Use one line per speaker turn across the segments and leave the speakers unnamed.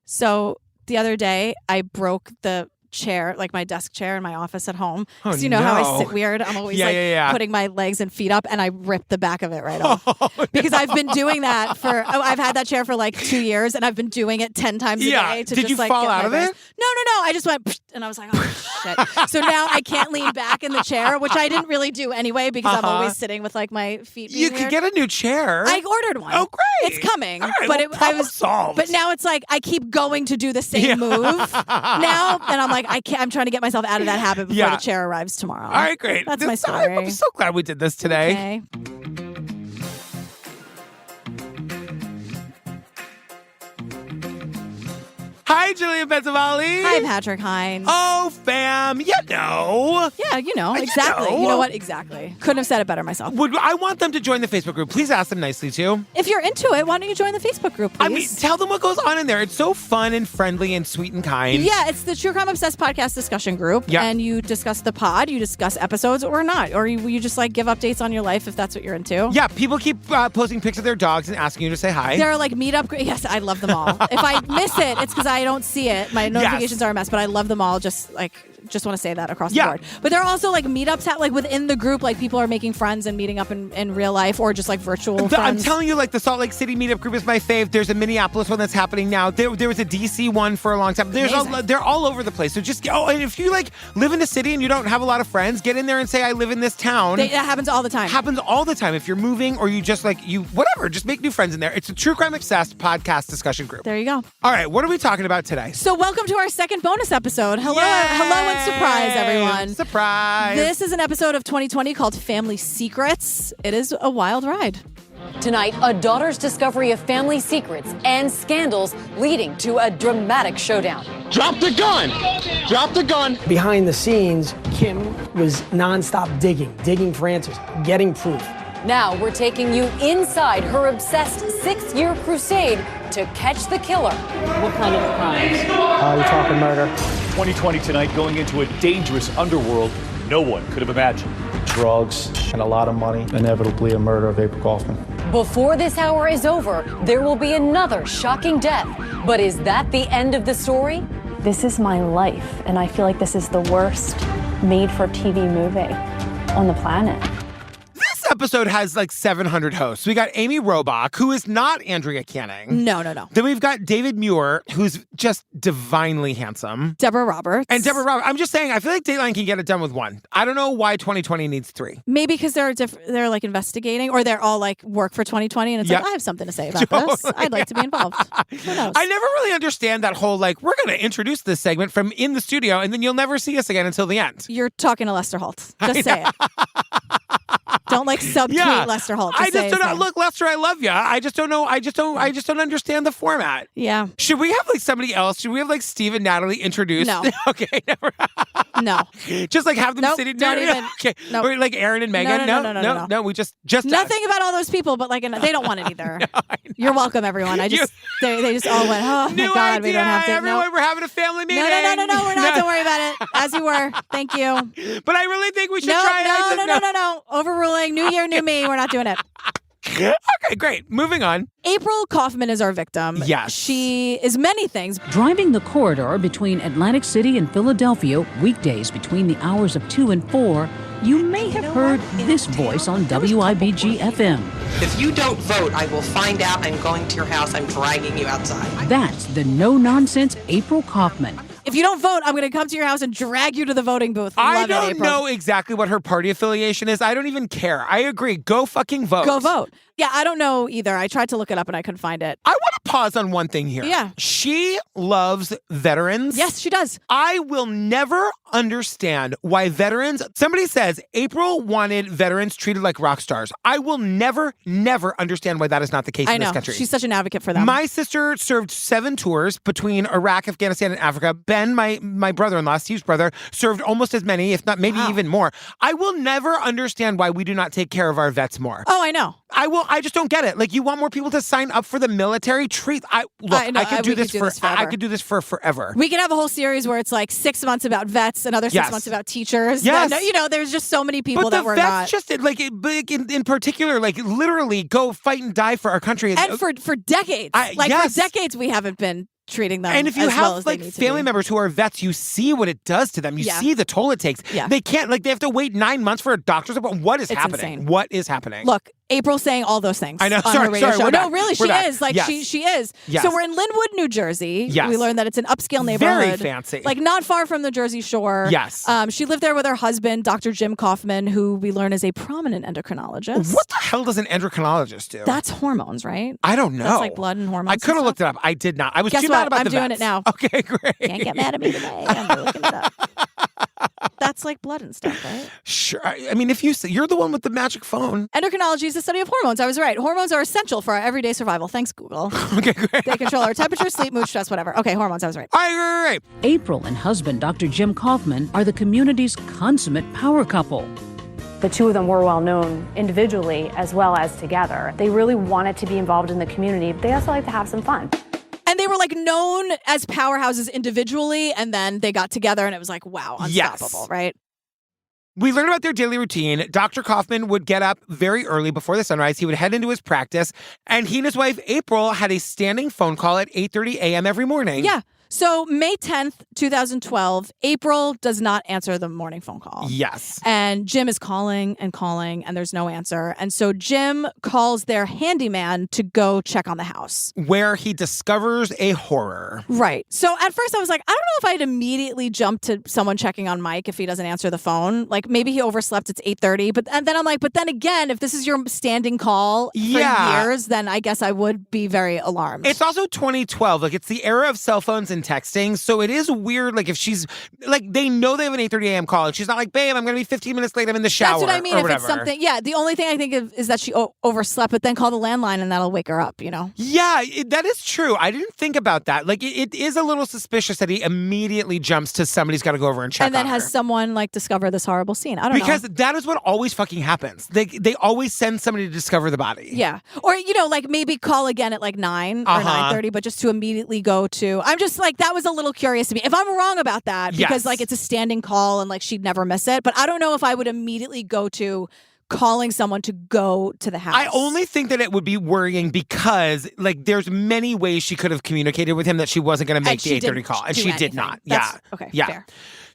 So the other day, I broke the chair, like my desk chair in my office at home.
Oh,
so you know how I
no.
sit weird? I'm always
Yeah.
putting my legs and feet up, and I ripped the back of it right off. Because I've been doing that I've had that chair for like 2 years, and I've been doing it 10 times a day.
Did you fall out of it?
No. I just went, and I was like, oh, shit. So now I can't lean back in the chair, which I didn't really do anyway, because I'm always sitting with like my feet being
You could get a new chair.
I ordered one.
Oh, great.
It's coming.
All right,
but
problem solved.
But now it's like I keep going to do the same move now, and I'm like, I'm trying to get myself out of that habit before the chair arrives tomorrow.
All right, great.
That's my story.
I'm so glad we did this today.
Okay.
Hi, Julia Benzavalli.
Hi, Patrick Hines.
Oh, fam, you know.
Yeah, exactly. You know what? Exactly. Couldn't have said it better myself.
I want them to join the Facebook group. Please ask them nicely, too.
If you're into it, why don't you join the Facebook group, please?
I mean, tell them what goes on in there. It's so fun and friendly and sweet and kind.
Yeah, it's the True Crime Obsessed podcast discussion group.
Yeah.
And you discuss the pod, you discuss episodes or not. Or you just like give updates on your life if that's what you're into.
Yeah, people keep posting pics of their dogs and asking you to say hi.
There are like meetup. Yes, I love them all. If I miss it, it's because I don't see it. My notifications are a mess, but I love them all. Just want to say that across the board. But there are also like meetups like within the group, like people are making friends and meeting up in real life or just like virtual friends.
I'm telling you, like the Salt Lake City meetup group is my fave. There's a Minneapolis one that's happening now. There was a DC one for a long time. They're all over the place. So just and if you like live in a city and you don't have a lot of friends, get in there and say I live in this town.
That happens all the time.
Happens all the time. If you're moving or you just whatever, just make new friends in there. It's a True Crime Obsessed podcast discussion group.
There you go.
All right, what are we talking about today?
So welcome to our second bonus episode. Hello and surprise, everyone.
Surprise.
This is an episode of 2020 called Family Secrets. It is a wild ride.
Tonight, a daughter's discovery of family secrets and scandals leading to a dramatic showdown.
Drop the gun! Drop the gun!
Behind the scenes, Kim was nonstop digging for answers, getting proof.
Now we're taking you inside her obsessed 6-year crusade to catch the killer.
What kind of crimes?
You're talking murder.
2020 tonight, going into a dangerous underworld no one could have imagined.
Drugs and a lot of money, inevitably a murder of April Kauffman.
Before this hour is over, there will be another shocking death. But is that the end of the story?
This is my life, and I feel like this is the worst made-for-TV movie on the planet.
This episode has like 700 hosts. We got Amy Robach, who is not Andrea Canning.
No.
Then we've got David Muir, who's just divinely handsome.
Deborah Roberts.
I'm just saying, I feel like Dateline can get it done with one. I don't know why 2020 needs 3.
Maybe because they're like investigating, or they're all like work for 2020, and it's like, I have something to say about this. I'd like to be involved. Who knows?
I never really understand that whole like, we're going to introduce this segment from in the studio, and then you'll never see us again until the end.
You're talking to Lester Holt. Just say it. Don't like subtweet Lester Holt.
I just don't know. Look, Lester, I love you. I just don't know. I just don't understand the format.
Yeah.
Should we have like somebody else? Should we have like Steve and Natalie introduced?
No.
Okay. Never.
No.
Just like have them sitting there.
Don't even.
Okay.
Nope.
Or like Aaron and Megan. No. We just
nothing about all those people, but like they don't want it either. You're welcome, everyone. They just all went. Oh my God, we don't have to.
Everyone, we're having a family meeting.
No. We're not. Don't worry about it. As you were. Thank you.
But I really think we should try it.
No. Overruling. New year, new me. We're not doing it.
Okay, great. Moving on.
April Kauffman is our victim.
Yes.
She is many things.
Driving the corridor between Atlantic City and Philadelphia, weekdays between the hours of 2 and 4, you may have heard this voice on WIBG FM.
If you don't vote, I will find out I'm going to your house. I'm dragging you outside.
That's the no-nonsense April Kauffman.
If you don't vote, I'm going to come to your house and drag you to the voting booth.
I don't know exactly what her party affiliation is. I don't even care. I agree. Go fucking vote.
Go vote. Yeah, I don't know either. I tried to look it up and I couldn't find it.
I want to pause on one thing here.
Yeah.
She loves veterans.
Yes, she does.
I will never understand why veterans... Somebody says April wanted veterans treated like rock stars. I will never understand why that is not the case in this country.
She's such an advocate for them.
My sister served 7 tours between Iraq, Afghanistan, and Africa. Ben, my brother-in-law, Steve's brother, served almost as many, if not maybe even more. I will never understand why we do not take care of our vets more.
Oh, I know.
I just don't get it. Like, you want more people to sign up for the military? I could do this for forever.
We could have a whole series where it's like 6 months about vets, another 6 months about teachers.
Yes.
There's just so many people
but
that we're not.
But the vets just, in particular, literally go fight and die for our country.
And for decades. For decades we haven't been treating them
and if you
as
have
well as
like
they need
family
to be.
members who are vets, you see what it does to them. You
Yeah.
see the toll it takes.
Yeah.
They can't, like, they have to wait 9 months for a doctor's appointment. What is
It's
happening?
insane.
What is happening?
Look, April's saying all those things.
I know.
On her radio show.
We're
No,
back.
really,
We're
she
back.
is. Like,
Yes.
she is.
Yes.
So we're in Linwood, New Jersey.
Yes.
We learned that it's an upscale neighborhood.
Very fancy.
Like, not far from the Jersey Shore.
Yes.
She lived there with her husband, Dr. Jim Kauffman, who we learn is a prominent endocrinologist.
What the hell does an endocrinologist do?
That's hormones, right?
I don't know.
That's like blood and hormones.
I could have looked it up. I did not. I was
Guess
too
what?
mad about
I'm
the
doing
vets.
it now.
Okay, great.
Can't get mad at me today. I'm looking it up. That's like blood and stuff, right?
Sure. I mean, if you say, you're the one with the magic phone.
Endocrinology is the study of hormones. I was right. Hormones are essential for our everyday survival. Thanks, Google.
Okay, great.
They control our temperature, sleep, mood, stress, whatever. Okay, hormones. I was right.
All right.
April and husband Dr. Jim Kauffman are the community's consummate power couple.
The two of them were well known individually as well as together. They really wanted to be involved in the community, but they also like to have some fun.
And they were like known as powerhouses individually, and then they got together and it was like, wow, unstoppable, right?
We learned about their daily routine. Dr. Kauffman would get up very early before the sunrise. He would head into his practice, and he and his wife, April, had a standing phone call at 8:30 a.m. every morning.
Yeah. So May 10th, 2012, April does not answer the morning phone call.
Yes.
And Jim is calling, and there's no answer. And so Jim calls their handyman to go check on the house.
Where he discovers a horror.
Right. So at first I was like, I don't know if I'd immediately jump to someone checking on Mike if he doesn't answer the phone. Like maybe he overslept, it's 8:30. And then I'm like, but then again, if this is your standing call for years, then I guess I would be very alarmed.
It's also 2012. Like, it's the era of cell phones and texting. So it is weird. Like, if she's, like, they know they have an 8:30 a.m. call, and she's not like, babe, I'm going to be 15 minutes late. I'm in the shower.
That's what I mean.
Or
if
whatever.
it's something, the only thing I think of is that she overslept, but then call the landline and that'll wake her up, you know?
Yeah, that is true. I didn't think about that. Like, it is a little suspicious that he immediately jumps to somebody's got to go over and check
and then
on
has
her.
someone like discover this horrible scene. I don't know.
Because that is what always fucking happens. They always send somebody to discover the body.
Yeah. Or, you know, like maybe call again at like 9 or 9:30, but just to immediately go to, I'm just like, that was a little curious to me. If I'm wrong about that, because like it's a standing call and like she'd never miss it, but I don't know if I would immediately go to calling someone to go to the house.
I only think that it would be worrying because, like, there's many ways she could have communicated with him that she wasn't going to make the 8:30 call, and she did not.
Okay,
yeah.
fair.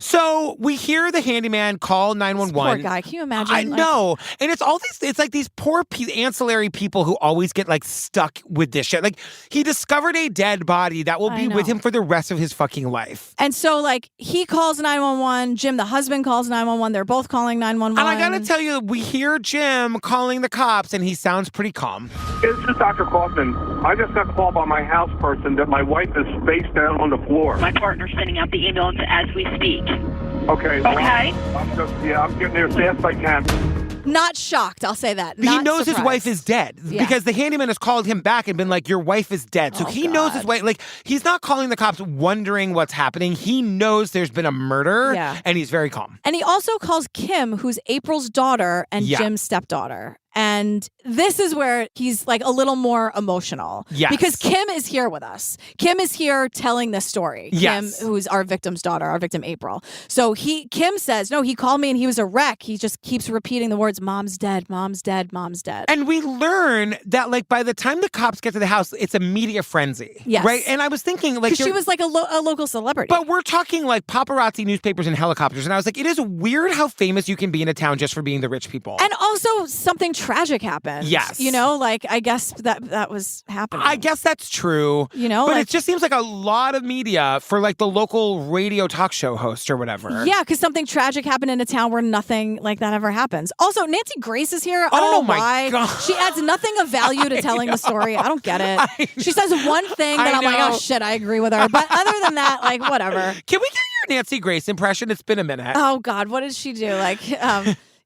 So we hear the handyman call 911.
Poor guy. Can you imagine?
I know. And it's all these, it's like these poor ancillary people who always get like stuck with this shit. Like, he discovered a dead body that will be with him for the rest of his fucking life.
And so like he calls 911, Jim, the husband, calls 911. They're both calling 911.
And I gotta tell you, we hear Jim calling the cops and he sounds pretty calm.
This is Dr. Kauffman. I just got called by my house person that my wife is face down on the floor.
My partner's sending out the ambulance as we speak.
Okay.
Okay.
I'm getting there as fast as I can.
Not shocked, I'll say that.
He
Not
knows
surprised.
his wife is dead because the handyman has called him back and been like, your wife is dead. So he knows his wife. Like, he's not calling the cops wondering what's happening. He knows there's been a murder and he's very calm.
And he also calls Kim, who's April's daughter and
Yeah.
Jim's stepdaughter. And this is where he's like a little more emotional.
Yes.
Because Kim is here with us. Kim is here telling this story.
Yes.
Kim, who's our victim's daughter, our victim April. So Kim says, no, he called me and he was a wreck. He just keeps repeating the words, mom's dead, mom's dead, mom's dead.
And we learn that, like, by the time the cops get to the house, it's a media frenzy.
Yes.
Right? And I was thinking, like,
she was like a local celebrity.
But we're talking like paparazzi, newspapers, and helicopters. And I was like, it is weird how famous you can be in a town just for being the rich people.
And also something tragic happened.
Yes.
You know, like, I guess that was happening.
I guess that's true.
You know,
but
like,
it just seems like a lot of media for like the local radio talk show host or whatever.
Yeah, because something tragic happened in a town where nothing like that ever happens. Also, Nancy Grace is here. I don't know why.
God.
She adds nothing of value to telling the story. I don't get it. She says one thing that I'm like, oh shit, I agree with her. But other than that, like, whatever.
Can we get your Nancy Grace impression? It's been a minute.
Oh God, what did she do? Like,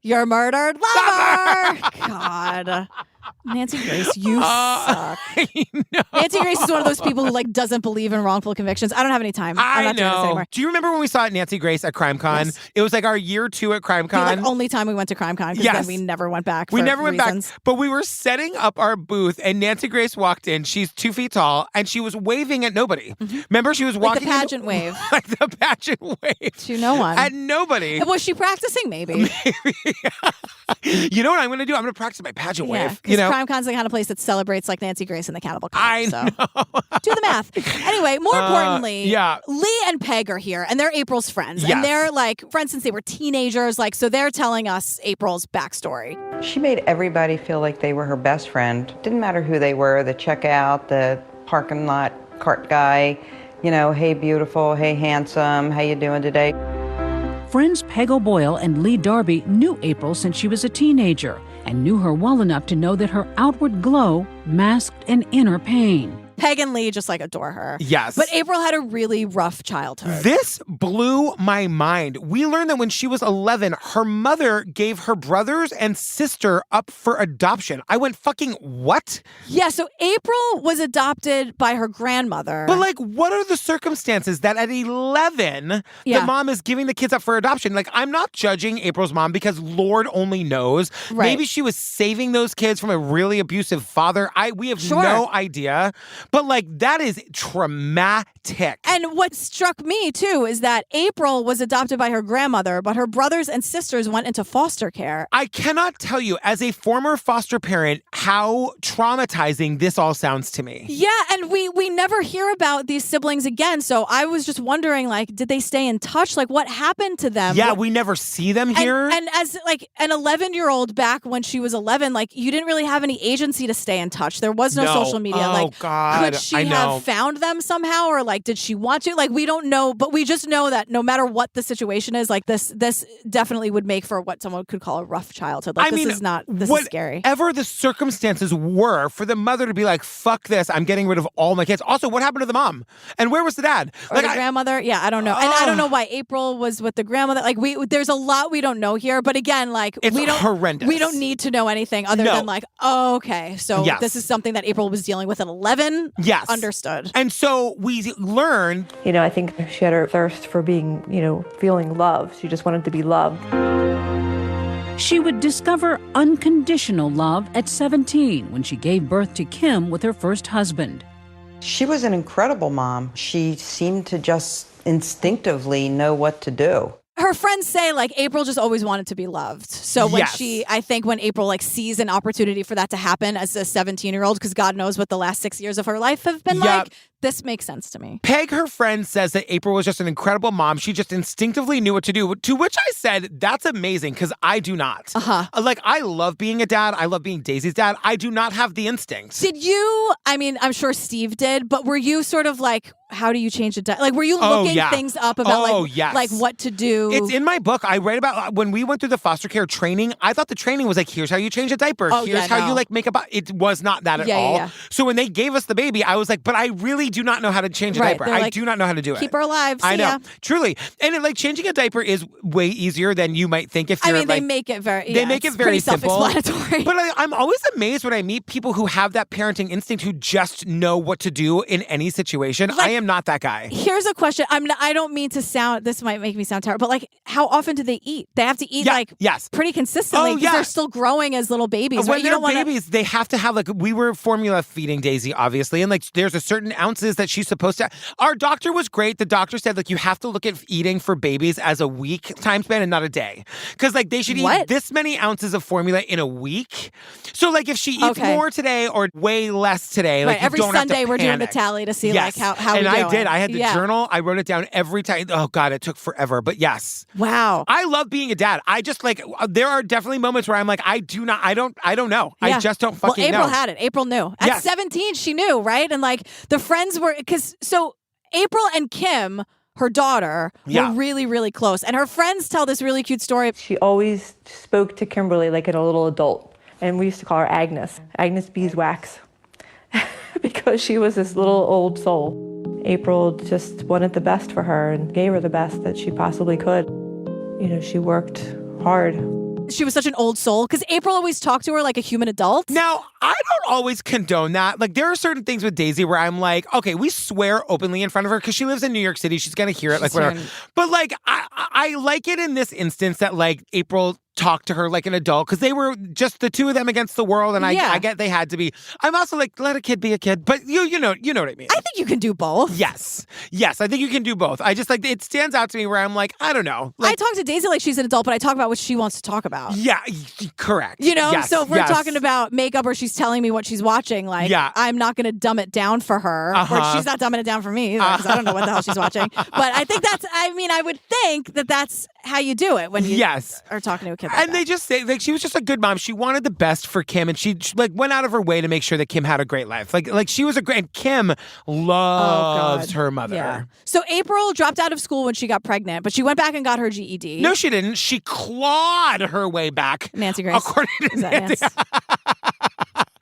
your murdered lover. God. Nancy Grace, you suck. Nancy Grace is one of those people who like doesn't believe in wrongful convictions. I don't have any time. I'm not doing this anymore.
Do you remember when we saw Nancy Grace at CrimeCon?
Yes.
It was like our year 2 at CrimeCon.
The only time we went to CrimeCon because then we never went back.
We
for
never went
reasons.
back. But we were setting up our booth and Nancy Grace walked in. She's 2 feet tall and she was waving at nobody. Remember, she was walking
like the pageant wave.
Like the pageant wave.
To no one.
At nobody.
Was she practicing? Maybe.
You know what I'm going to do? I'm going to practice my pageant wave.
CrimeCon's the kind of place that celebrates like Nancy Grace and the Cannibal Cop.
I know.
Do the math. Anyway, more importantly,
yeah.
Lee and Peg are here, and they're April's friends.
Yes.
And they're like friends since they were teenagers. Like, so they're telling us April's backstory.
She made everybody feel like they were her best friend. Didn't matter who they were, the checkout, the parking lot cart guy, hey beautiful, hey handsome, how you doing today?
Friends Peg O'Boyle and Lee Darby knew April since she was a teenager and knew her well enough to know that her outward glow masked an inner pain.
Peg and Lee just like adore her.
Yes.
But April had a really rough childhood.
This blew my mind. We learned that when she was 11, her mother gave her brothers and sister up for adoption. I went, fucking what?
Yeah, so April was adopted by her grandmother.
But like, what are the circumstances that at 11, the mom is giving the kids up for adoption? Like, I'm not judging April's mom because Lord only knows.
Right.
Maybe she was saving those kids from a really abusive father. We have no idea. But like, that is traumatic.
And what struck me too is that April was adopted by her grandmother, but her brothers and sisters went into foster care.
I cannot tell you, as a former foster parent, how traumatizing this all sounds to me.
Yeah, and we never hear about these siblings again. So I was just wondering, like, did they stay in touch? Like, what happened to them?
Yeah, we never see them here.
And as like an 11-year-old back when she was 11, like, you didn't really have any agency to stay in touch. There was no social media.
Oh, God.
Could she have found them somehow, or like did she want to? Like, we don't know, but we just know that no matter what the situation is, like this definitely would make for what someone could call a rough childhood. Like, this is scary.
Whatever the circumstances were for the mother to be like, fuck this, I'm getting rid of all my kids. Also, what happened to the mom? And where was the dad?
Or the grandmother? Yeah, I don't know. And I don't know why April was with the grandmother. Like, there's a lot we don't know here. But again, like,
it's horrendous.
We don't need to know anything other than like, oh, okay, so this is something that April was dealing with at 11.
Yes.
Understood.
And so we learned.
I think she had her thirst for being, feeling loved. She just wanted to be loved.
She would discover unconditional love at 17 when she gave birth to Kim with her first husband.
She was an incredible mom. She seemed to just instinctively know what to do.
Her friends say, like, April just always wanted to be loved. So when I think when April, like, sees an opportunity for that to happen as a 17-year-old, because God knows what the last 6 years of her life have been like, this makes sense to me.
Peg, her friend, says that April was just an incredible mom. She just instinctively knew what to do, to which I said, that's amazing, because I do not. Like, I love being a dad. I love being Daisy's dad. I do not have the instincts.
Did you, I'm sure Steve did, but were you sort of like, how do you change it? Like, were you looking things up about like what to do?
It's in my book. I read about when we went through the foster care training. I thought the training was like, here's how you change a diaper. Here's how you like make it was not that at all. Yeah. So when they gave us the baby, I was like, but I really do not know how to change a diaper. I do not know how to do it.
Keep her alive.
I know. Truly. And like changing a diaper is way easier than you might think if you're
they make it very
very simple.
Self-explanatory.
But I'm always amazed when I meet people who have that parenting instinct who just know what to do in any situation. Like, I am not that guy.
Here's a question. I don't mean to sound, this might make me sound terrible, but like, how often do they eat? They have to eat pretty consistently because they're still growing as little babies.
When they're babies, they have to have, like, we were formula feeding Daisy, obviously, and like there's a certain ounces that she's supposed to. Our doctor was great. The doctor said, like, you have to look at eating for babies as a week time span and not a day. Because like they should eat this many ounces of formula in a week. So like if she eats more today or way less today, like
every
you don't
Sunday
have to
we're
panic.
doing the tally to see like how
and
we're
I
doing.
did. I had the journal. I wrote it down every time. Oh God, it took forever. But yes.
Wow.
I love being a dad. I just like there are definitely moments where I'm like, I don't know. I just don't fucking know.
April had it. April knew. At 17, she knew, right? And like the friends were so April and Kim, her daughter, were really, really close. And her friends tell this really cute story.
She always spoke to Kimberly like a little adult. And we used to call her Agnes Beeswax, because she was this little old soul. April just wanted the best for her and gave her the best that she possibly could. She worked hard.
She was such an old soul because April always talked to her like a human adult.
Now, I don't always condone that. Like, there are certain things with Daisy where I'm like, okay, we swear openly in front of her because she lives in New York City. She's going to hear it, like, whatever. But, like, I like it in this instance that, like, April talk to her like an adult because they were just the two of them against the world, and I get they had to be. I'm also like, let a kid be a kid, but you know what I mean.
I think you can do both.
Yes, I think you can do both. I just like it stands out to me where I'm like, I don't know. Like,
I talk to Daisy like she's an adult, but I talk about what she wants to talk about.
Yeah, correct.
You know,
yes,
so if we're talking about makeup or she's telling me what she's watching, like I'm not going to dumb it down for her, or she's not dumbing it down for me either because I don't know what the hell she's watching. But I think I would think that that's how you do it when you are talking to a kid like
and they just say, like, she was just a good mom. She wanted the best for Kim, and she like went out of her way to make sure that Kim had a great life. Like she was a great, and Kim loves her mother.
Yeah. So April dropped out of school when she got pregnant, but she went back and got her GED.
No, she didn't. She clawed her way back.
Nancy Grace.
According to Nancy.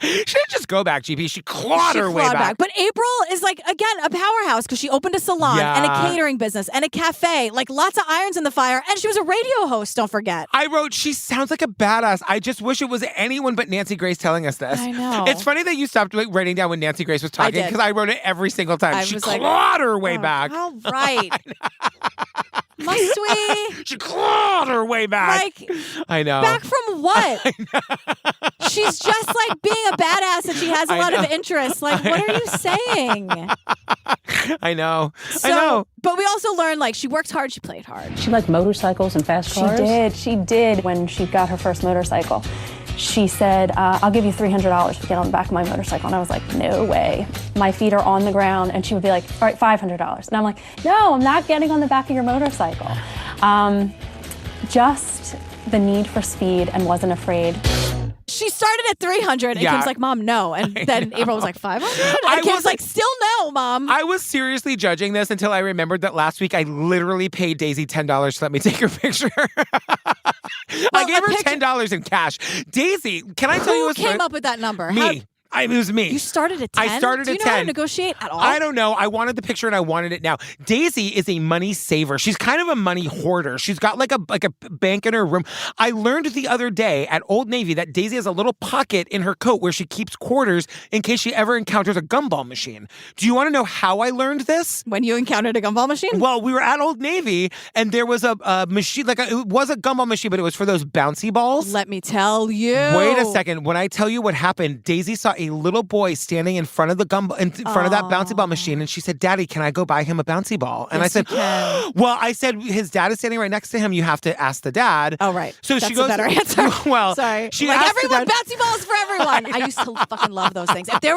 She didn't just go back, GP. She clawed her way back.
But April is like, again, a powerhouse because she opened a salon and a catering business and a cafe, like lots of irons in the fire. And she was a radio host, don't forget.
I wrote, she sounds like a badass. I just wish it was anyone but Nancy Grace telling us this.
I know.
It's funny that you stopped writing down when Nancy Grace was talking because I wrote it every single time. She clawed her way back.
All right. Must we?
She clawed her way back.
Like,
I know.
Back from what? She's just like being a badass and she has a lot of interests. Like, what are you saying?
I know.
But we also learned, like, she worked hard, she played hard.
She liked motorcycles and fast cars?
She did. When she got her first motorcycle, she said, I'll give you $300 to get on the back of my motorcycle. And I was like, no way. My feet are on the ground. And she would be like, all right, $500. And I'm like, no, I'm not getting on the back of your motorcycle. Just the need for speed and wasn't afraid.
She started at 300 and Kim's like, Mom, no. And then April was like, 500? And Kim's like, still no, Mom.
I was seriously judging this until I remembered that last week I literally paid Daisy $10 to let me take her picture. I gave her $10 in cash. Daisy, can I tell you a story?
Who came up with that number?
Me. It was me.
You started at 10?
I started at 10.
Do you know how to negotiate at all?
I don't know. I wanted the picture and I wanted it now. Daisy is a money saver. She's kind of a money hoarder. She's got like a bank in her room. I learned the other day at Old Navy that Daisy has a little pocket in her coat where she keeps quarters in case she ever encounters a gumball machine. Do you want to know how I learned this?
When you encountered a gumball machine?
Well, we were at Old Navy and there was a machine, it was a gumball machine, but it was for those bouncy balls.
Let me tell you.
Wait a second. When I tell you what happened, Daisy saw a little boy standing in front of the front of that bouncy ball machine, and she said, "Daddy, can I go buy him a bouncy ball?" And I said, "Well, I said his dad is standing right next to him. You have to ask the dad."
Oh, right.
So
that's
she goes,
a better answer.
Well,
sorry.
She
like
asked
everyone,
the dad,
bouncy balls for everyone. I used to fucking love those things. If there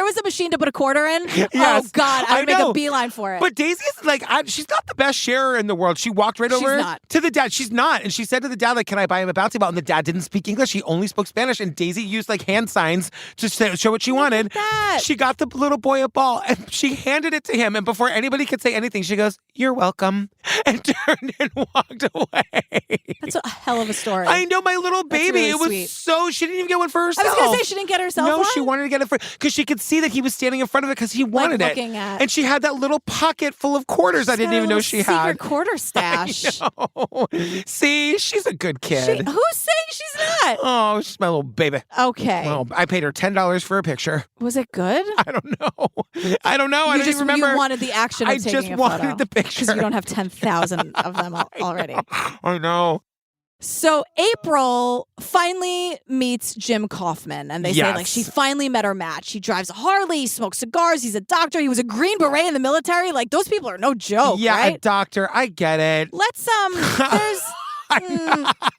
was a machine to put a quarter in, oh God, I would make a beeline for it.
But Daisy's like, she's not the best sharer in the world. She walked right over to the dad. She's not, and she said to the dad, like, "Can I buy him a bouncy ball?" And the dad didn't speak English. He only spoke Spanish, and Daisy used like hand signs to show what she wanted. She got the little boy a ball and she handed it to him. And before anybody could say anything, she goes, "You're welcome," and turned and walked away.
That's a hell of a story.
I know, my little baby.
Really
it was
sweet.
So, she didn't even get one for herself.
I was going to say, she didn't get herself
No,
one?
she wanted to get it for, because she could see that he was standing in front of it because he wanted it. And she had that little pocket full of quarters I didn't even know she had.
Secret quarter stash.
See, she's a good kid.
Who's saying she's not?
Oh, she's my little baby.
Okay.
Well, I paid her $10 for a picture.
Was it good?
I don't know. I don't don't remember.
You wanted the action of taking a photo.
I just wanted the picture.
Because you don't have 10,000 of them already.
I know.
So April finally meets Jim Kauffman, and they say like she finally met her match. He drives a Harley, he smokes cigars, he's a doctor, he was a Green Beret in the military. Like, those people are no joke, right?
A doctor. I get it.
Let's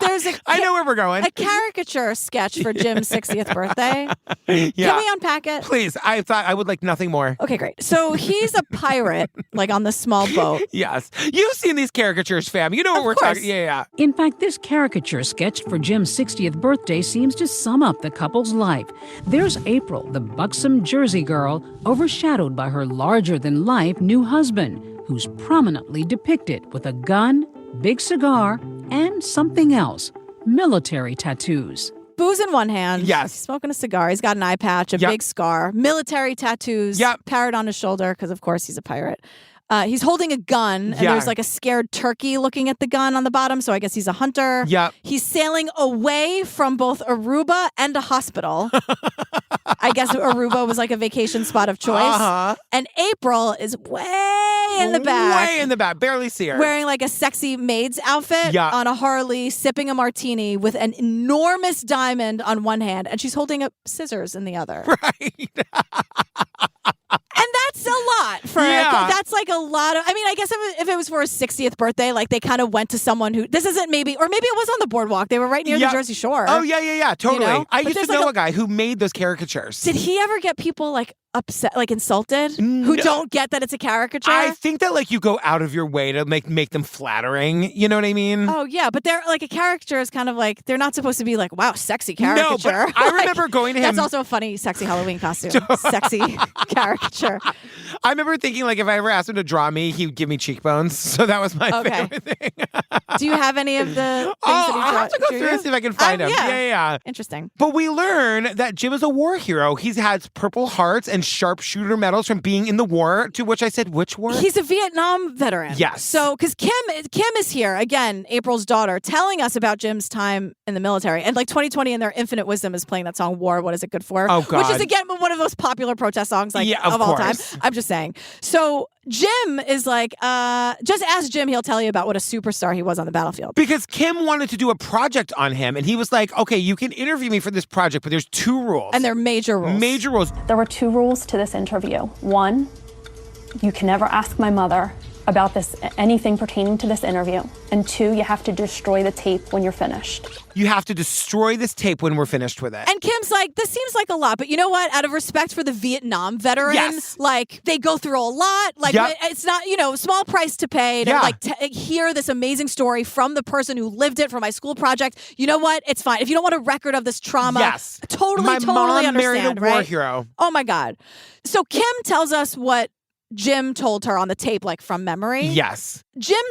there's
I know where we're going.
A caricature sketch for Jim's 60th birthday. Can we unpack it?
Please. I thought I would like nothing more.
Okay, great. So he's a pirate, like on the small boat.
Yes. You've seen these caricatures, fam. You know what we're talking. Yeah.
In fact, this caricature sketched for Jim's 60th birthday seems to sum up the couple's life. There's April, the buxom Jersey girl, overshadowed by her larger-than-life new husband, who's prominently depicted with a gun, big cigar, and something else, military tattoos.
Booze in one hand.
Yes.
He's smoking a cigar. He's got an eye patch, a big scar, military tattoos, parrot on his shoulder, because of course he's a pirate. He's holding a gun, and there's like a scared turkey looking at the gun on the bottom, so I guess he's a hunter.
Yep.
He's sailing away from both Aruba and a hospital. I guess Aruba was like a vacation spot of choice. And April is way in the back.
Way in the back. Barely see her.
Wearing like a sexy maid's outfit on a Harley, sipping a martini with an enormous diamond on one hand, and she's holding up scissors in the other.
Right.
And that's a lot for that's like a lot of, I mean, I guess if it was for his 60th birthday, like they kind of went to someone who, this isn't maybe, or maybe it was on the boardwalk. They were right near the Jersey Shore.
Oh, yeah. Totally.
You know?
I used to know a guy who made those caricatures.
Did he ever get people like upset, like insulted, who don't get that it's a caricature?
I think that like you go out of your way to make them flattering. You know what I mean?
Oh, yeah. But they're like a caricature is kind of like, they're not supposed to be like, wow, sexy caricature.
No, but I remember going to him.
That's also a funny, sexy Halloween costume. Sexy caricature.
I remember thinking like if I ever asked him to draw me, he would give me cheekbones. So that was my favorite thing.
Do you have any of the things that he
I'll have to go through and see if I can find them. Yeah.
Interesting.
But we learn that Jim is a war hero. He has Purple Hearts and sharpshooter medals from being in the war, to which I said, which war?
He's a Vietnam veteran.
Yes.
So, because Kim is here, again, April's daughter, telling us about Jim's time in the military. And like 2020 in their infinite wisdom is playing that song, War, What Is It Good For?
Oh, God.
Which is, again, one of the most popular protest songs of all time. I'm just saying. So Jim is like, just ask Jim, he'll tell you about what a superstar he was on the battlefield.
Because Kim wanted to do a project on him, and he was like, okay, you can interview me for this project, but there's 2 rules.
And they're major rules.
Major rules.
There were 2 rules to this interview. 1, you can never ask my mother about anything pertaining to this interview. And 2, you have to destroy the tape when you're finished.
You have to destroy this tape when we're finished with it.
And Kim's like, this seems like a lot, but you know what? Out of respect for the Vietnam veteran, like they go through a lot. Like it's not, small price to pay to hear this amazing story from the person who lived it for my school project. You know what? It's fine. If you don't want a record of this trauma, totally
My mom
understand,
married a war
right?
hero.
Oh my God. So Kim tells us what Jim told her on the tape, like from memory.
Yes.
Jim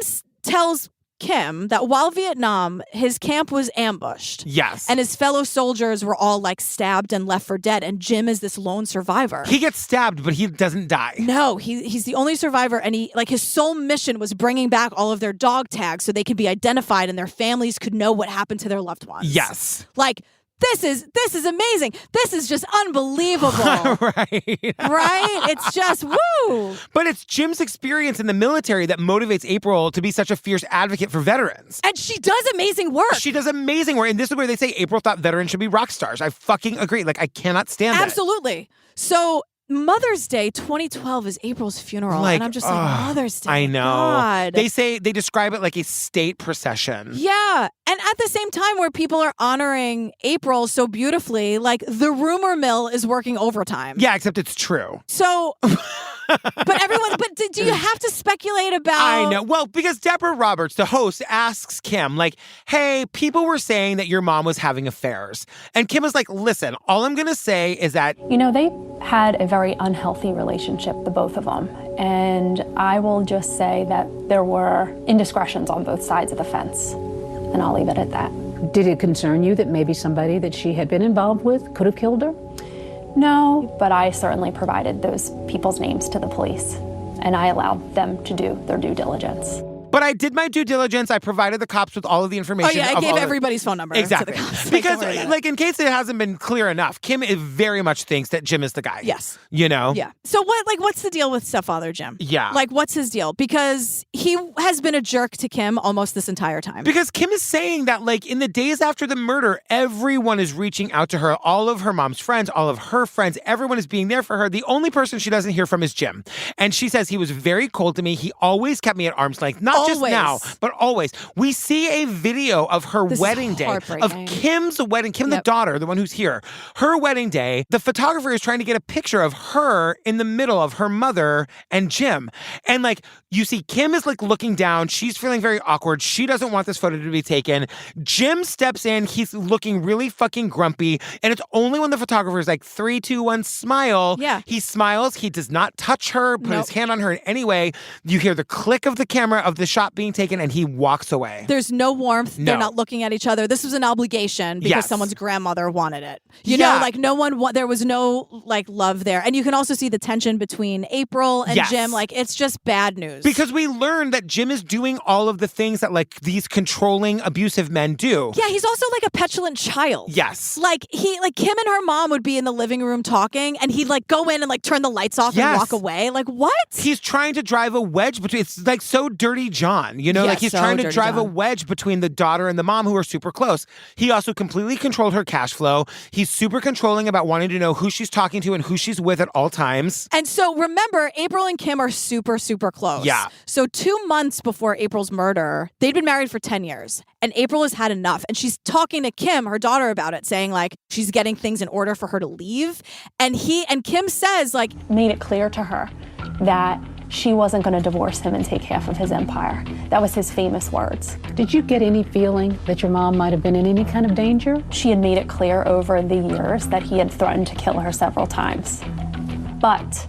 tells Kim that while Vietnam, his camp was ambushed.
Yes.
And his fellow soldiers were all like stabbed and left for dead. And Jim is this lone survivor.
He gets stabbed, but he doesn't die.
No, he's the only survivor. And his sole mission was bringing back all of their dog tags so they could be identified and their families could know what happened to their loved ones.
Yes.
Like, this is amazing. This is just unbelievable.
Right.
Right? It's just, woo.
But it's Jim's experience in the military that motivates April to be such a fierce advocate for veterans.
And she does amazing work.
She does amazing work. And this is where they say April thought veterans should be rock stars. I fucking agree. Like, I cannot stand it.
Absolutely. So Mother's Day 2012 is April's funeral. And I'm just like, Mother's Day.
I know.
God.
They describe it like a state procession.
Yeah. And at the same time where people are honoring April so beautifully, like the rumor mill is working overtime.
Yeah, except it's true.
So but do you have to speculate about?
I know. Well, because Deborah Roberts, the host, asks Kim, like, hey, people were saying that your mom was having affairs. And Kim is like, listen, all I'm going to say is that,
they had a very unhealthy relationship, the both of them. And I will just say that there were indiscretions on both sides of the fence. And I'll leave it at that.
Did it concern you that maybe somebody that she had been involved with could have killed her?
No, but I certainly provided those people's names to the police, and I allowed them to do their due diligence.
But I did my due diligence. I provided the cops with all of the information.
Oh, yeah, I gave everybody's phone number
exactly.
to the cops.
Because, in case it hasn't been clear enough, Kim very much thinks that Jim is the guy.
Yes.
Yeah.
So what's the deal with stepfather Jim?
Yeah.
Like, what's his deal? Because he has been a jerk to Kim almost this entire time.
Because Kim is saying that, in the days after the murder, everyone is reaching out to her. All of her mom's friends, all of her friends, everyone is being there for her. The only person she doesn't hear from is Jim. And she says he was very cold to me. He always kept me at arm's length. Not just now, but always. We see a video of her wedding day, of Kim's wedding, Kim the daughter, the one who's here, her wedding day. The photographer is trying to get a picture of her in the middle of her mother and Jim. And you see Kim is looking down. She's feeling very awkward. She doesn't want this photo to be taken. Jim steps in. He's looking really fucking grumpy. And it's only when the photographer is 3, 2, 1, smile.
Yeah.
He smiles. He does not touch her, put his hand on her in any way. You hear the click of the camera of the shot being taken, and he walks away.
There's no warmth.
No.
They're not looking at each other. This was an obligation because someone's grandmother wanted it. You know, like there was no like love there. And you can also see the tension between April and Jim. Like it's just bad news.
Because we learned that Jim is doing all of the things that like these controlling, abusive men do.
Yeah, he's also like a petulant child.
Yes.
Like Kim and her mom would be in the living room talking, and he'd like go in and like turn the lights off and walk away. Like what?
He's trying to drive a wedge between. It's like so Dirty John, you know, like he's trying to drive a wedge between the daughter and the mom, who are super close. He also completely controlled her cash flow. He's super controlling about wanting to know who she's talking to and who she's with at all times.
And so remember, April and Kim are super, super close.
Yeah.
So 2 months before April's murder, they'd been married for 10 years. And April has had enough. And she's talking to Kim, her daughter, about it, saying like she's getting things in order for her to leave. And Kim says like,
made it clear to her that she wasn't going to divorce him and take half of his empire. That was his famous words.
Did you get any feeling that your mom might have been in any kind of danger?
She had made it clear over the years that he had threatened to kill her several times, but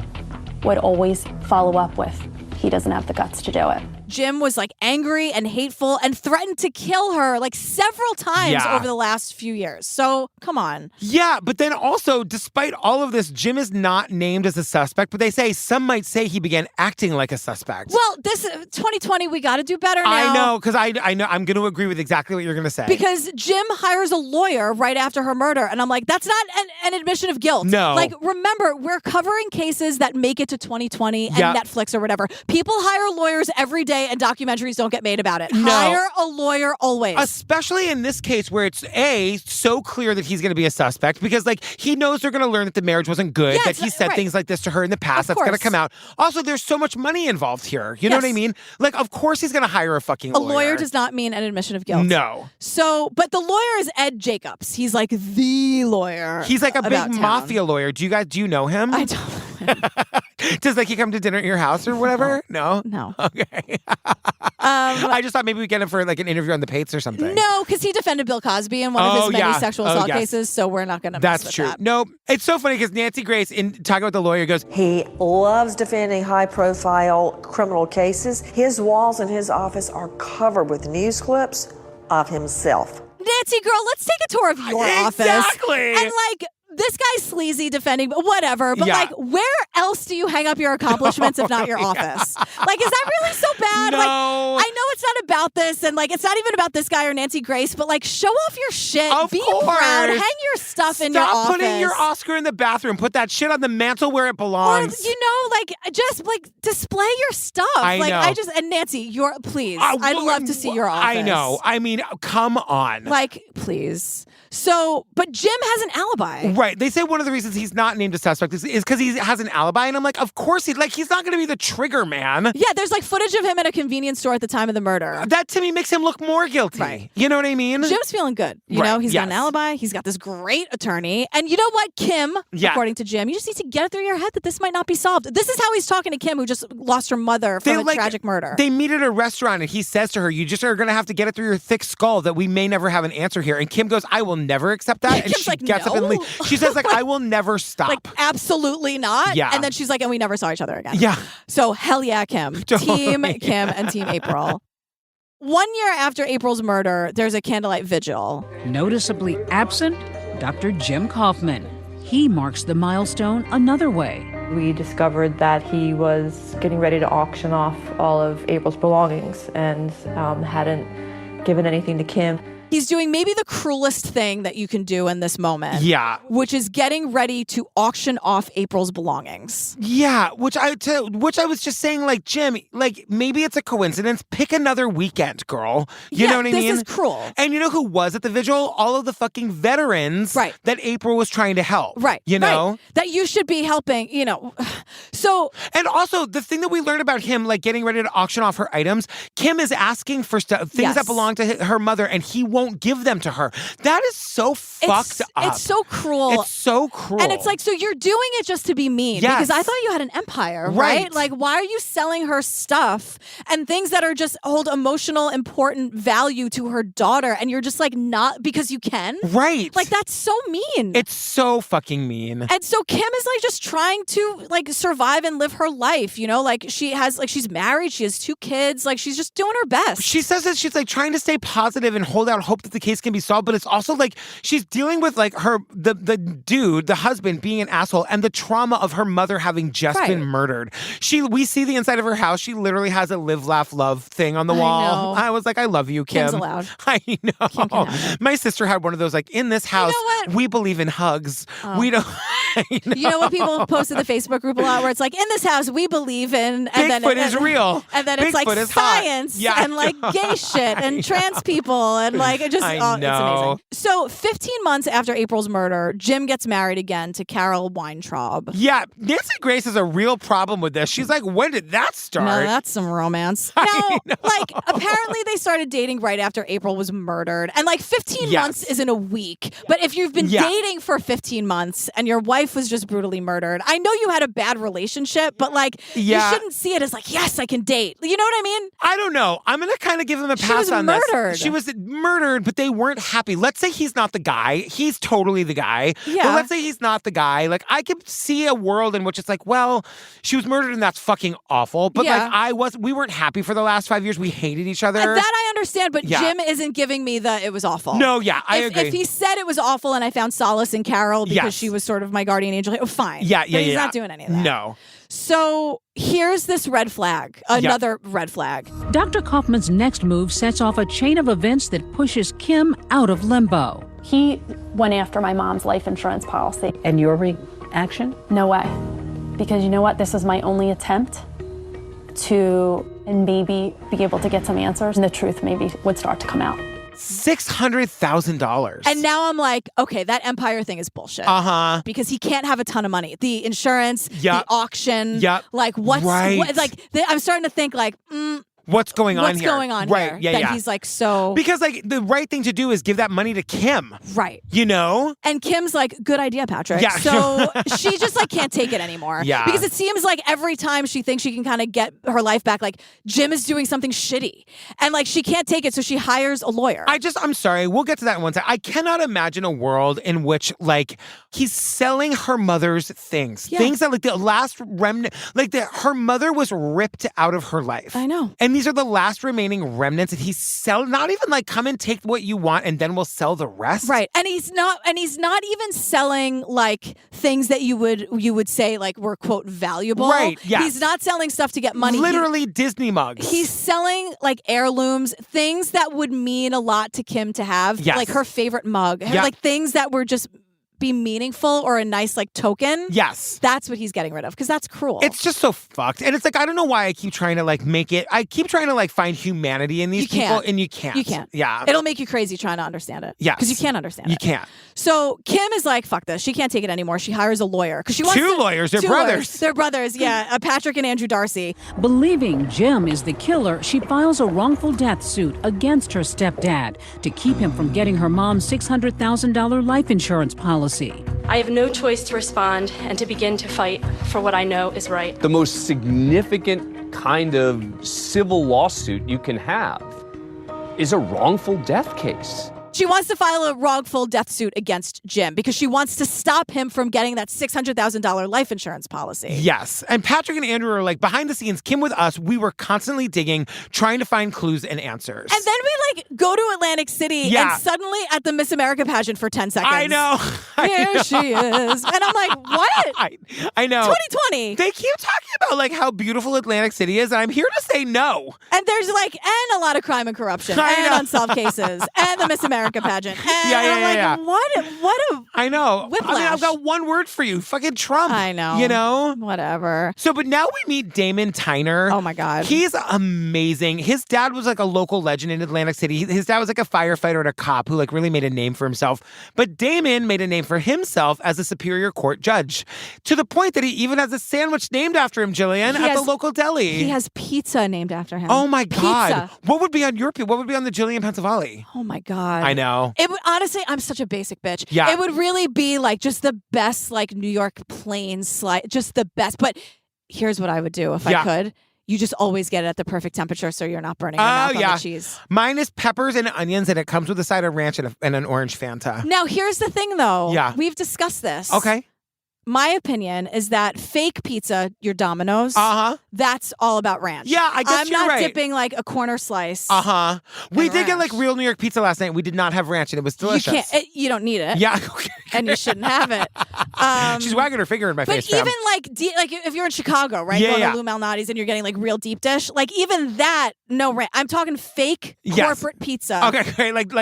would always follow up with, he doesn't have the guts to do it.
Jim was like angry and hateful and threatened to kill her like several times over the last few years. So come on.
Yeah, but then also, despite all of this, Jim is not named as a suspect, but some might say he began acting like a suspect.
Well, this 2020, we got to do better now.
I know, because I know I'm going to agree with exactly what you're going to say.
Because Jim hires a lawyer right after her murder, and I'm like, that's not an admission of guilt.
No.
Like, remember, we're covering cases that make it to 2020 and Netflix or whatever. People hire lawyers every day, and documentaries don't get made about it.
No.
Hire a lawyer always.
Especially in this case where it's so clear that he's going to be a suspect, because like he knows they're going to learn that the marriage wasn't good, that he said things like this to her in the past. That's going to come out. Also, there's so much money involved here. You know what I mean? Like, of course he's going to hire a fucking lawyer.
A lawyer does not mean an admission of guilt.
No.
So, but the lawyer is Ed Jacobs. He's like the lawyer.
He's like a big mafia lawyer. Do you know him?
I don't know him.
Does like he come to dinner at your house or whatever? No. Okay. I just thought maybe we get him for like an interview on the Pates or something.
No, because he defended Bill Cosby in one of his many sexual assault cases, so we're not going to mess with
true.
that.
No, it's so funny because Nancy Grace, in talking about the lawyer, goes,
he loves defending high-profile criminal cases. His walls in his office are covered with news clips of himself.
Nancy, girl, let's take a tour of your office.
Exactly.
And like, this guy's sleazy defending, whatever. But like, where else do you hang up your accomplishments if not your office? Like, is that really so bad?
No.
Like, I know it's not about this, and like, it's not even about this guy or Nancy Grace, but like, show off your shit. Be proud. Hang your stuff in your office.
Stop putting your Oscar in the bathroom. Put that shit on the mantle where it belongs.
Or, you know, like, just like display your stuff. And Nancy, please. I'd love to see your office.
I know. I mean, come on.
Like, please. So, but Jim has an alibi.
Right. They say one of the reasons he's not named a suspect is because he has an alibi. And I'm like, of course he's not going to be the trigger man.
Yeah, there's like footage of him at a convenience store at the time of the murder.
That to me makes him look more guilty. Right. You know what I mean?
Jim's feeling good. You know, he's got an alibi. He's got this great attorney. And you know what, Kim, according to Jim, you just need to get it through your head that this might not be solved. This is how he's talking to Kim, who just lost her mother from a tragic murder.
They meet at a restaurant and he says to her, you just are going to have to get it through your thick skull that we may never have an answer here. And Kim goes, I will never accept that. And
Kim's
she
like,
gets up and leaves. She says, like, I will never stop.
Like, absolutely not.
Yeah.
And then she's like, and we never saw each other again.
Yeah.
So, hell yeah, Kim.
Totally.
Team Kim and Team April. 1 year after April's murder, there's a candlelight vigil.
Noticeably absent, Dr. Jim Kauffman. He marks the milestone another way.
We discovered that he was getting ready to auction off all of April's belongings and hadn't given anything to Kim.
He's doing maybe the cruelest thing that you can do in this moment.
Yeah.
Which is getting ready to auction off April's belongings.
Yeah, which I was just saying, like, Jim, like, maybe it's a coincidence. Pick another weekend, girl. You know what I mean?
This is cruel.
And you know who was at the vigil? All of the fucking veterans that April was trying to help.
Right.
You know?
Right. That you should be helping, you know. So.
And also, the thing that we learned about him, like, getting ready to auction off her items, Kim is asking for things that belong to her mother, and he won't won't give them to her. That is so fucked up.
It's so cruel.
It's so cruel.
And it's like, so you're doing it just to be mean.
Yes.
Because I thought you had an empire, right? Like, why are you selling her stuff and things that are just hold emotional, important value to her daughter? And you're just like, not because you can?
Right.
Like, that's so mean.
It's so fucking mean.
And so Kim is like just trying to like survive and live her life, you know? Like she has, like she's married, she has 2 kids, like she's just doing her best.
She says that she's like trying to stay positive and hold out hope that the case can be solved, but it's also like she's dealing with like the dude, the husband being an asshole and the trauma of her mother having just been murdered. We see the inside of her house. She literally has a live, laugh, love thing on the wall. I was like, I love you, Kim.
Kim's allowed.
I know. My sister had one of those, like, in this house, we believe in hugs. We don't.
You know what people post in the Facebook group a lot where it's like, in this house, we believe in... And
Bigfoot is real.
And then it's
Bigfoot
like
is
science
hot.
and like gay shit and trans people and like it just...
I
it's
know.
amazing. So 15 months after April's murder, Jim gets married again to Carol Weintraub.
Yeah, Nancy Grace has a real problem with this. She's like, when did that start?
No, that's some romance. Now, like, apparently they started dating right after April was murdered. And like 15 months isn't a week. But if you've been dating for 15 months and your wife was just brutally murdered, I know you had a bad relationship, but like, you shouldn't see it as like, yes, I can date. You know what I mean?
I don't know. I'm going to kind of give them a pass on
murdered.
this. She was murdered, but they weren't happy. Let's say he's not the guy. He's totally the guy.
Yeah.
But let's say he's not the guy. Like, I could see a world in which it's like, well, she was murdered and that's fucking awful. But like, we weren't happy for the last 5 years. We hated each other.
That I understand, but Jim isn't giving me the it was awful.
No, I agree.
If he said it was awful and I found solace in Carol because she was sort of my guardian angel, fine.
Yeah.
But he's not doing any of that.
No.
So here's this red flag, another red flag.
Dr. Kauffman's next move sets off a chain of events that pushes Kim out of limbo.
He went after my mom's life insurance policy.
And your reaction?
No way. Because you know what? This was my only attempt to maybe be able to get some answers, and the truth maybe would start to come out.
$600,000.
And now I'm like, okay, that empire thing is bullshit. Because he can't have a ton of money. The insurance, the auction, like I'm starting to think like,
what's going on here?
What's going on
right.
here?
Yeah,
that he's like so...
Because like the right thing to do is give that money to Kim.
Right.
You know?
And Kim's like, good idea, Patrick.
Yeah.
So she just like can't take it anymore.
Yeah.
Because it seems like every time she thinks she can kind of get her life back, like Jim is doing something shitty. And like she can't take it, so she hires a lawyer.
I'm sorry, we'll get to that in one second. I cannot imagine a world in which like he's selling her mother's things. Things that like the last remnant, like her mother was ripped out of her life.
I know.
And these are the last remaining remnants that he's selling. Not even like come and take what you want and then we'll sell the rest.
Right. And he's not even selling like things that you would say like were quote valuable.
Right. Yeah.
He's not selling stuff to get money.
Literally Disney mugs.
He's selling like heirlooms, things that would mean a lot to Kim to have.
Yes.
Like her favorite mug. Like things that were just be meaningful or a nice like token.
Yes.
That's what he's getting rid of because that's cruel.
It's just so fucked. And it's like, I don't know why I keep trying to like make it, I keep trying to like find humanity in these people and you can't.
You can't.
Yeah.
It'll make you crazy trying to understand it.
Yeah.
Because you can't understand it.
You can't.
So Kim is like, fuck this. She can't take it anymore. She hires a lawyer because she wants
Two lawyers. They're brothers.
They're brothers. Yeah. Patrick and Andrew Darcy.
Believing Jim is the killer, she files a wrongful death suit against her stepdad to keep him from getting her mom's $600,000 life insurance policy.
I have no choice to respond and to begin to fight for what I know is right.
The most significant kind of civil lawsuit you can have is a wrongful death case.
She wants to file a wrongful death suit against Jim because she wants to stop him from getting that $600,000 life insurance policy.
Yes. And Patrick and Andrew are like, behind the scenes, Kim with us, we were constantly digging, trying to find clues and answers.
And then we like go to Atlantic City and suddenly at the Miss America pageant for 10 seconds.
I know.
Here she is. And I'm like, what?
I know.
2020.
They keep talking about like how beautiful Atlantic City is, and I'm here to say no.
And there's like, and a lot of crime and corruption and unsolved cases and the Miss America America pageant. And I'm like, what a
I know.
whiplash.
I mean, I've got one word for you. Fucking Trump.
I know.
You know?
Whatever.
So, but now we meet Damon Tyner.
Oh, my God.
He's amazing. His dad was like a local legend in Atlantic City. His dad was like a firefighter and a cop who like really made a name for himself. But Damon made a name for himself as a Superior Court judge, to the point that he even has a sandwich named after him, Jillian, at the local deli.
He has pizza named after him.
Oh, my God.
Pizza.
What would be on your pizza? What would be on the Jillian Pensavalli?
Oh, my God.
I know.
It would, honestly, I'm such a basic bitch.
Yeah.
It would really be like just the best, like New York plain slice, just the best. But here's what I would do if I could. You just always get it at the perfect temperature so you're not burning your mouth on the cheese.
Mine is peppers and onions, and it comes with a side of ranch and an orange Fanta.
Now, here's the thing, though.
Yeah.
We've discussed this.
Okay.
My opinion is that fake pizza, your Domino's, that's all about ranch.
Yeah, I guess
I'm
you're
not
right.
dipping like a corner slice.
We did get
ranch.
like real New York pizza last night. We did not have ranch, and it was delicious.
You don't need it.
Yeah.
And you shouldn't have it.
She's wagging her finger in my face,
But even like if you're in Chicago, right? Going to Lou Malnati's and you're getting like real deep dish, like even that, no ranch. I'm talking fake corporate pizza.
Okay, like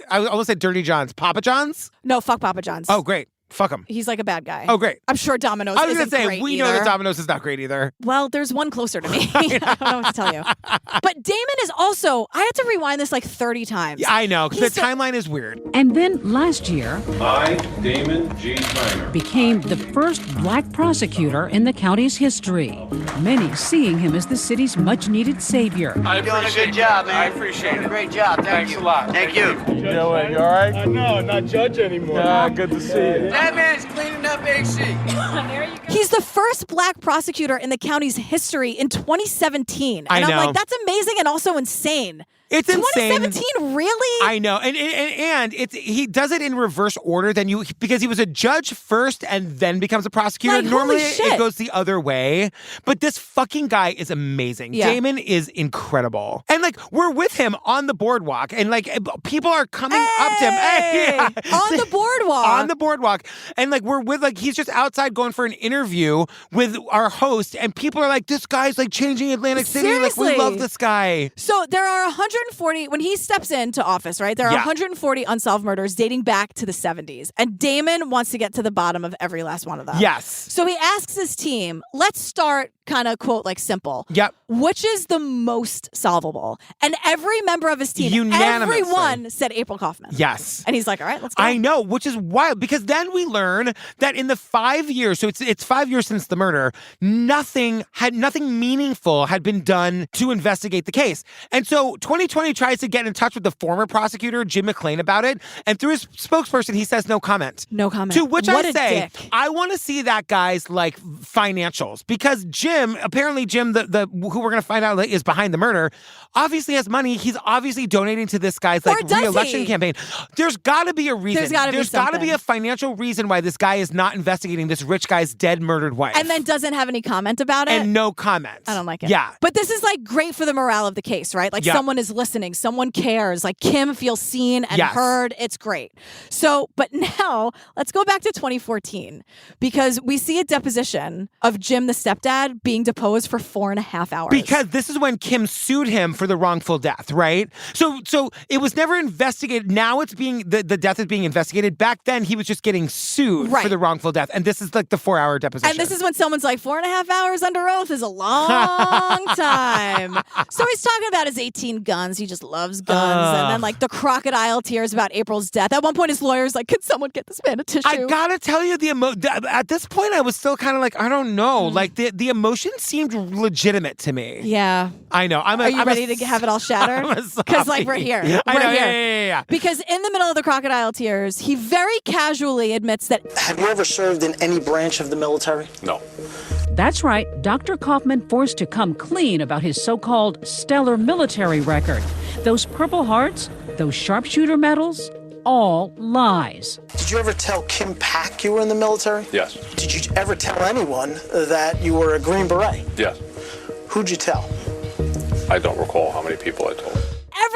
I almost said Dirty John's. Papa John's?
No, fuck Papa John's.
Oh, great. Fuck him.
He's like a bad guy.
Oh, great.
I'm sure Domino's
I was
isn't
going to say,
great
we
either.
know that Domino's is not great either.
Well, there's one closer to me. I don't know what to tell you. But Damon is also, I had to rewind this like 30 times.
Yeah, I know, because the timeline is weird.
And then last year,
I, Damon G. Tyner,
became the first black prosecutor in the county's history. Many seeing him as the city's much-needed savior.
You're doing a good job, man.
I appreciate it.
Great job.
Thanks a lot.
Thank you.
Joey, you all right? No, not judge anymore. Good to see you.
That man's cleaning up AC.
He's the first black prosecutor in the county's history in 2017. And
I
I'm
know.
like, that's amazing and also insane.
It's insane.
2017, really?
I know, and he does it in reverse order because he was a judge first and then becomes a prosecutor.
Like,
Normally
holy shit.
it goes the other way, but this fucking guy is amazing.
Yeah.
Damon is incredible, and like we're with him on the boardwalk, and like people are coming up to him. Hey,
on the boardwalk.
On the boardwalk, and like we're with he's just outside going for an interview with our host, and people are like, "This guy's like changing Atlantic City.
Seriously.
Like we love this guy."
So there are 140, when he steps into office, right? There are 140 unsolved murders dating back to the 70s. And Damon wants to get to the bottom of every last one of them.
Yes.
So he asks his team, let's start kind of quote like simple.
Yep.
Which is the most solvable? And every member of his team,
Unanimously.
everyone said April Kauffman.
Yes.
And he's like, all right, let's go.
I know, which is wild, because then we learn that in the 5 years, so it's 5 years since the murder, nothing meaningful had been done to investigate the case. And so 2020 tries to get in touch with the former prosecutor, Jim McClain, about it. And through his spokesperson, he says no comment.
No comment.
To which
What
I
a
say,
dick.
I want to see that guy's like financials, because Jim, the who we're going to find out is behind the murder, obviously has money. He's obviously donating to this guy's like
does
re-election
he?
campaign. There's got to be a reason.
There's gotta be
gotta be
something.
a financial reason why this guy is not investigating this rich guy's dead, murdered wife.
And then doesn't have any comment about it.
And no comment.
I don't like it.
Yeah.
But this is like great for the morale of the case, right? Like
Yeah.
someone is listening, someone cares, like Kim feels seen and
Yes.
heard. It's great. So, but now let's go back to 2014, because we see a deposition of Jim, the stepdad, being deposed for 4.5 hours.
Because this is when Kim sued him for the wrongful death, right? So it was never investigated. Now it's being the death is being investigated. Back then he was just getting sued
Right.
for the wrongful death, and this is like the 4-hour deposition.
And this is when someone's like, 4.5 hours under oath is a long time. So he's talking about his 18 guns. He just loves guns. And then like the crocodile tears about April's death. At one point his lawyer's like, can someone get this man a tissue?
I gotta tell you, at this point I was still kind of like, I don't know, like the emotion seemed legitimate to me.
Yeah.
I know.
Are you ready to have it all shattered? Because like we're here.
I
We're
know,
here.
yeah.
Because in the middle of the crocodile tears, he very casually admits that.
Have you ever served in any branch of the military?
No.
That's right, Dr. Kauffman forced to come clean about his so-called stellar military record. Those Purple Hearts, those sharpshooter medals, all lies.
Did you ever tell Kim Pack you were in the military?
Yes.
Did you ever tell anyone that you were a Green Beret?
Yes.
Who'd you tell?
I don't recall how many people I told.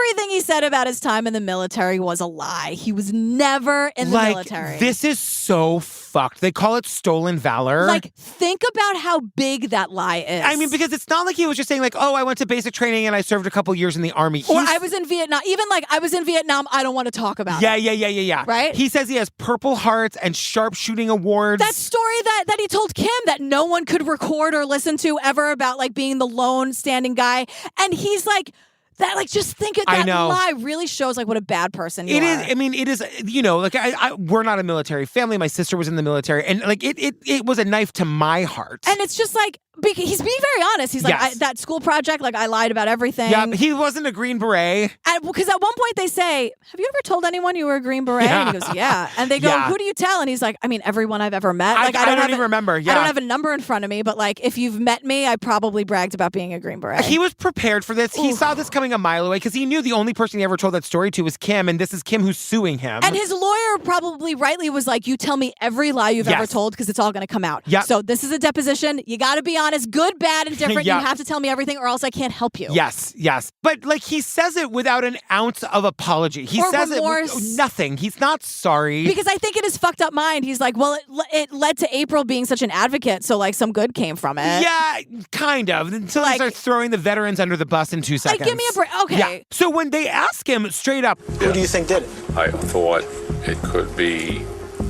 everything he said about his time in the military was a lie. He was never in the military.
This is so fucked. They call it stolen valor.
Like, think about how big that lie is.
I mean, because it's not like he was just saying like, oh, I went to basic training and I served a couple years in the army.
Or I was in Vietnam. Even like, I was in Vietnam, I don't want to talk about it.
Yeah.
Right?
He says he has Purple Hearts and sharpshooting awards.
That story that he told Kim that no one could record or listen to ever about like being the lone standing guy. And he's like, that, like, just think of that lie really shows like what a bad person you are.
It is. I mean, it is. You know, like we're not a military family. My sister was in the military, and like it was a knife to my heart.
And it's just like he's being very honest. He's like that school project. Like I lied about everything.
Yeah, he wasn't a Green Beret.
Because at one point they say, "Have you ever told anyone you were a Green Beret?"
Yeah.
And he goes, "Yeah." And they go, "Who do you tell?" And he's like, "I mean, everyone I've ever met." Like
I don't even remember. Yeah.
I don't have a number in front of me, but like if you've met me, I probably bragged about being a Green Beret.
He was prepared for this. He saw this coming a mile away because he knew the only person he ever told that story to was Kim, and this is Kim who's suing him.
And his lawyer probably rightly was like, "You tell me every lie you've ever told because it's all going to come out."
Yep.
So this is a deposition. You got to be honest, good, bad, and different.
Yep.
You have to tell me everything, or else I can't help you.
Yes. But like he says it without an ounce of apology. He
or
says
remorse.
it with nothing. He's not sorry.
Because I think in his fucked up mind, he's like, well, it led to April being such an advocate, so like some good came from it.
Yeah, kind of. Until he starts throwing the veterans under the bus in 2 seconds.
Like, give me a break. Okay.
Yeah. So when they ask him straight up,
who do you think did it?
I thought it could be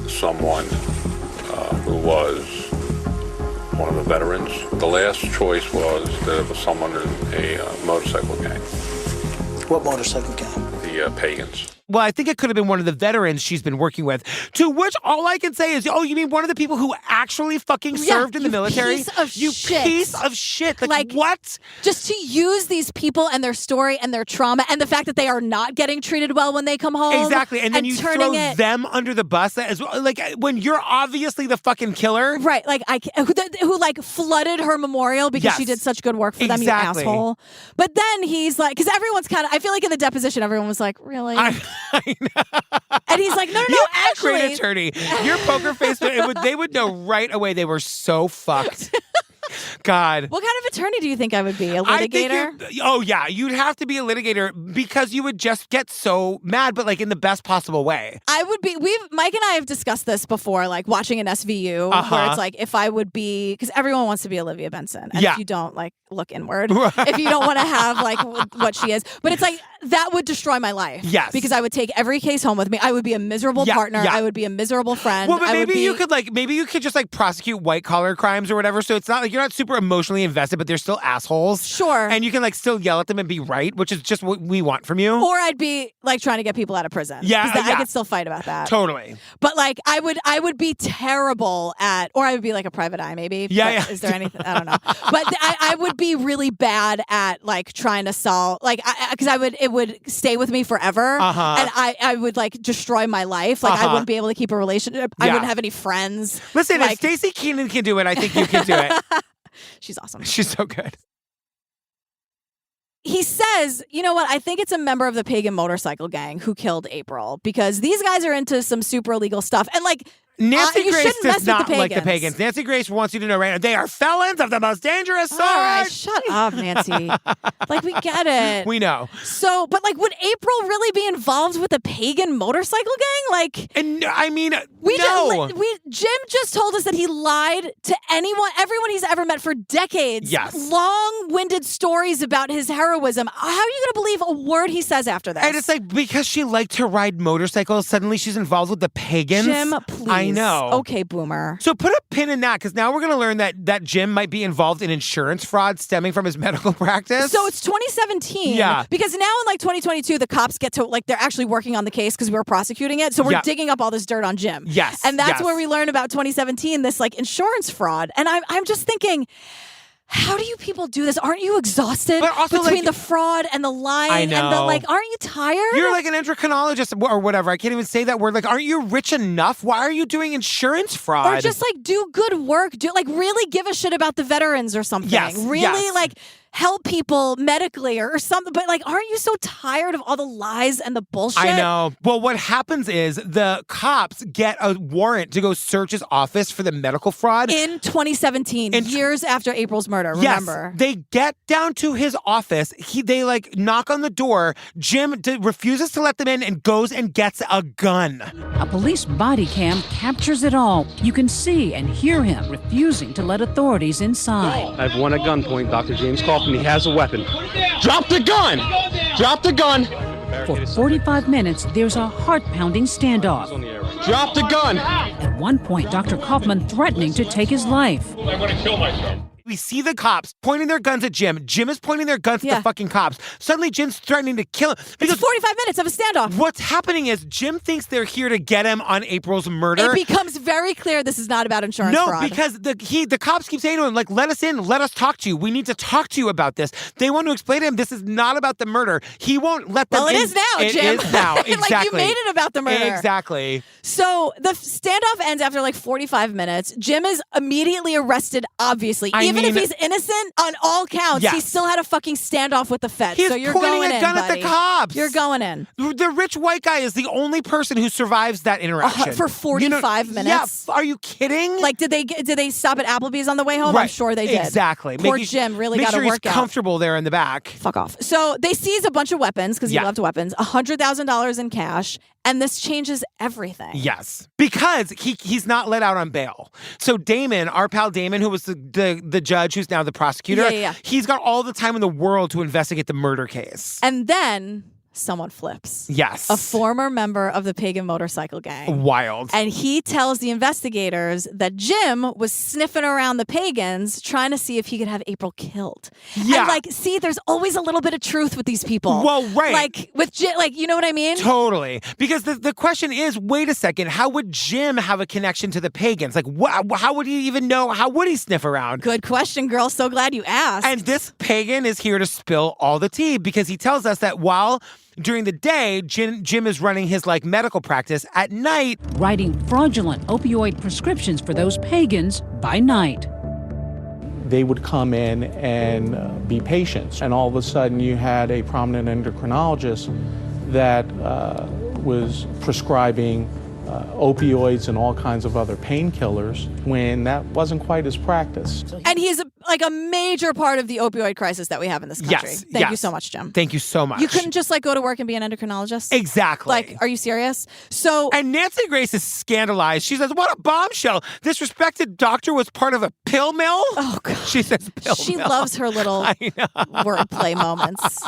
someone who was one of the veterans. The last choice was that it was someone in a motorcycle gang.
What motorcycle gang?
The Pagans.
well, I think it could have been one of the veterans she's been working with. To which all I can say is, oh, you mean one of the people who actually fucking served in the military?
Piece of
you
shit.
piece of shit. Like what?
Just to use these people and their story and their trauma and the fact that they are not getting treated well when they come home.
Exactly. And then you throw them under the bus as well. Like when you're obviously the fucking killer.
Right. Like who like flooded her memorial because she did such good work for them, you asshole. But then he's like, because everyone's kind of, I feel like in the deposition, everyone was like, really?
I know.
And he's like, no,
You're
actually.
a great attorney. Your poker face, they would know right away they were so fucked. God.
What kind of attorney do you think I would be? A litigator?
Oh, yeah. You'd have to be a litigator because you would just get so mad, but like in the best possible way.
I would be, Mike and I have discussed this before, like watching an SVU where it's like, if I would be, because everyone wants to be Olivia Benson. And if you don't, like, look inward. If you don't want to have like what she is. But it's like, that would destroy my life.
Yes.
Because I would take every case home with me. I would be a miserable partner. I would be a miserable friend.
Well, but maybe you could just like prosecute white collar crimes or whatever. So it's not like you're not super emotionally invested, but they're still assholes.
Sure.
And you can like still yell at them and be right, which is just what we want from you.
Or I'd be like trying to get people out of prison.
Yeah.
I could still fight about that.
Totally.
But like I would be terrible at, or I would be like a private eye maybe.
Yeah.
Is there anything? I don't know. But I would be really bad at like trying to solve, like, because it would stay with me forever. And I would like destroy my life. Like I wouldn't be able to keep a relationship. I wouldn't have any friends.
Listen, if Stacey Keenan can do it, I think you can do it.
She's awesome.
She's so good.
He says, you know what? I think it's a member of the pagan motorcycle gang who killed April because these guys are into some super illegal stuff. And like,
Nancy Grace does not
like
the pagans. Nancy Grace wants you to know right now, they are felons of the most dangerous sort.
All right, shut up, Nancy. Like, we get it.
We know.
So, but like, would April really be involved with a pagan motorcycle gang? Like,
and I mean,
Jim just told us that he lied to everyone he's ever met for decades.
Yes.
Long-winded stories about his heroism. How are you going to believe a word he says after this?
And it's like, because she liked to ride motorcycles, suddenly she's involved with the pagans.
Jim, please.
I know.
Okay, boomer.
So put a pin in that, because now we're going to learn that Jim might be involved in insurance fraud stemming from his medical practice.
So it's 2017.
Yeah.
Because now in like 2022, the cops get to, like, they're actually working on the case because we were prosecuting it. So we're digging up all this dirt on Jim.
Yes.
And that's where we learn about 2017, this like insurance fraud. And I'm just thinking, how do you people do this? Aren't you exhausted between the fraud and the lying?
I know.
And the like, aren't you tired?
You're like an endocrinologist or whatever. I can't even say that word. Like, aren't you rich enough? Why are you doing insurance fraud?
Or just like do good work. Do like really give a shit about the veterans or something.
Yes.
Really
yes.
like help people medically or something. But like, aren't you so tired of all the lies and the bullshit?
I know. Well, what happens is the cops get a warrant to go search his office for the medical fraud.
In 2017, years after April's murder, remember?
Yes, they get down to his office. They like knock on the door. Jim refuses to let them in and goes and gets a gun.
A police body cam captures it all. You can see and hear him refusing to let authorities inside.
I have one at gunpoint, Dr. James Kauffman. He has a weapon. Drop the gun! Drop the gun!
For 45 minutes, there's a heart-pounding standoff.
Drop the gun!
At one point, Dr. Kauffman threatening to take his life.
I'm going to kill myself.
We see the cops pointing their guns at Jim. Jim is pointing their guns at the fucking cops. Suddenly, Jim's threatening to kill him.
It's 45 minutes of a standoff.
What's happening is Jim thinks they're here to get him on April's murder.
It becomes very clear this is not about insurance fraud.
No, because the cops keep saying to him, like, let us in, let us talk to you. We need to talk to you about this. They want to explain to him this is not about the murder. He won't let them in.
Well, it is now, Jim.
It is now, exactly.
Like, you made it about the murder.
Exactly.
So the standoff ends after like 45 minutes. Jim is immediately arrested, obviously. Even if he's innocent on all counts, he still had a fucking standoff with the feds.
He's
so you're
pointing
going
a
in,
gun
buddy.
at the cops.
You're going in.
The rich white guy is the only person who survives that interaction.
For 45 minutes?
Yeah, are you kidding?
Like, did they stop at Applebee's on the way home?
Right.
I'm sure they did.
Exactly.
Poor Jim really got a workout.
Make sure he's comfortable there in the back.
Fuck off. So they seize a bunch of weapons because he loved weapons, $100,000 in cash, and this changes everything.
Yes, because he's not let out on bail. So Damon, our pal Damon, who was the judge, who's now the prosecutor, he's got all the time in the world to investigate the murder case.
And then someone flips.
Yes.
A former member of the pagan motorcycle gang.
Wild.
And he tells the investigators that Jim was sniffing around the pagans trying to see if he could have April killed.
Yeah.
And like, see, there's always a little bit of truth with these people.
Well, right.
Like with Jim, like, you know what I mean?
Totally. Because the question is, wait a second, how would Jim have a connection to the pagans? Like, how would he even know? How would he sniff around?
Good question, girl. So glad you asked.
And this pagan is here to spill all the tea because he tells us that while during the day, Jim is running his like medical practice. At night,
writing fraudulent opioid prescriptions for those pagans by night.
They would come in and be patients, and all of a sudden you had a prominent endocrinologist that was prescribing opioids and all kinds of other painkillers when that wasn't quite his practice.
And he's like a major part of the opioid crisis that we have in this country.
Yes.
Thank you so much, Jim.
Thank you so much.
You couldn't just like go to work and be an endocrinologist?
Exactly.
Like, are you serious? So,
and Nancy Grace is scandalized. She says, what a bombshell. This respected doctor was part of a pill mill?
Oh, God.
She says pill
she
mill.
loves her little wordplay moments.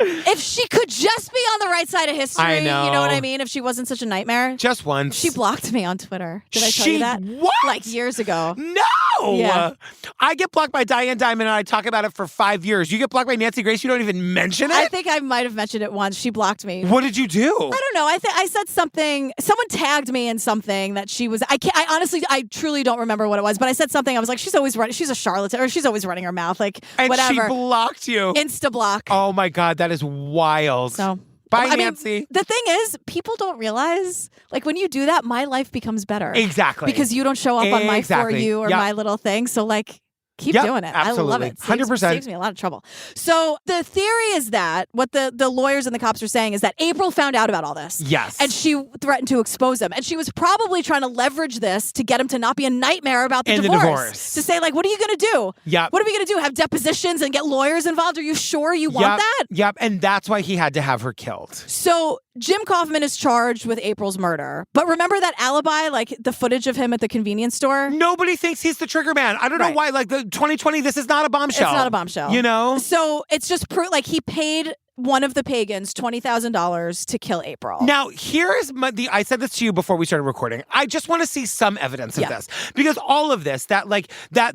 If she could just be on the right side of history,
I know.
You know what I mean? If she wasn't such a nightmare.
Just once.
She blocked me on Twitter. Did I tell you that?
What?
Like years ago.
No!
Yeah.
I get blocked by Diane Diamond and I talk about it for 5 years. You get blocked by Nancy Grace, you don't even mention it?
I think I might have mentioned it once. She blocked me.
What did you do?
I don't know. I said something. Someone tagged me in something that she was. I truly don't remember what it was. But I said something. I was like, she's a charlatan, or she's always running her mouth. Like,
and
whatever.
She blocked you.
Insta block.
Oh my God, that is wild.
So.
Bye, Nancy.
The thing is, people don't realize, like, when you do that, my life becomes better.
Exactly.
Because you don't show up on my For You or my little thing. So, like, keep doing it.
Absolutely.
I love it.
100%.
Saves me a lot of trouble. So the theory is that what the lawyers and the cops are saying is that April found out about all this.
Yes.
And she threatened to expose him. And she was probably trying to leverage this to get him to not be a nightmare about the divorce. To say, like, what are you going to do?
Yep.
What are we going to do? Have depositions and get lawyers involved? Are you sure you want that?
Yep. And that's why he had to have her killed.
So Jim Kauffman is charged with April's murder. But remember that alibi, like the footage of him at the convenience store?
Nobody thinks he's the trigger man. I don't know why. Like, the 2020, this is not a bombshell.
It's not a bombshell.
You know?
So it's just like he paid one of the pagans $20,000 to kill April.
Now, here is I said this to you before we started recording. I just want to see some evidence of this. Because all of this, that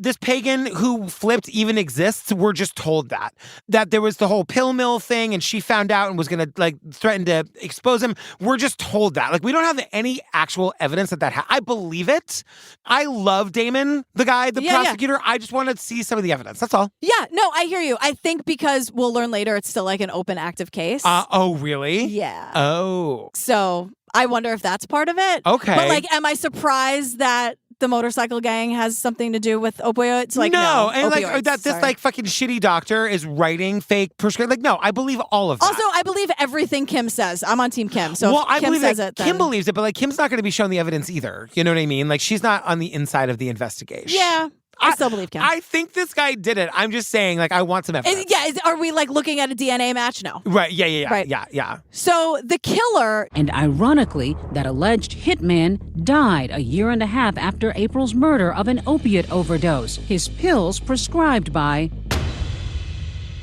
this pagan who flipped even exists, we're just told that there was the whole pill mill thing and she found out and was going to like threaten to expose him. We're just told that. Like, we don't have any actual evidence that I believe it. I love Damon, the guy, the prosecutor. I just want to see some of the evidence. That's all.
Yeah, no, I hear you. I think because we'll learn later it's still like an open active case.
Oh, really?
Yeah.
Oh.
So I wonder if that's part of it.
Okay.
But like, am I surprised that the motorcycle gang has something to do with opioids? Like,
no. And
opioids,
like that this like fucking shitty doctor is writing fake prescription. Like, no, I believe all of that.
Also, I believe everything Kim says. I'm on Team Kim. So
well,
if Kim says
that
it, then...
Kim believes it, but like Kim's not going to be shown the evidence either. You know what I mean? Like, she's not on the inside of the investigation.
Yeah. I still believe Kim.
I think this guy did it. I'm just saying, like, I want some evidence.
Are we like looking at a DNA match? No.
Right. Yeah.
Right.
Yeah.
So the killer.
And ironically, that alleged hitman died a year and a half after April's murder of an opiate overdose. His pills prescribed by,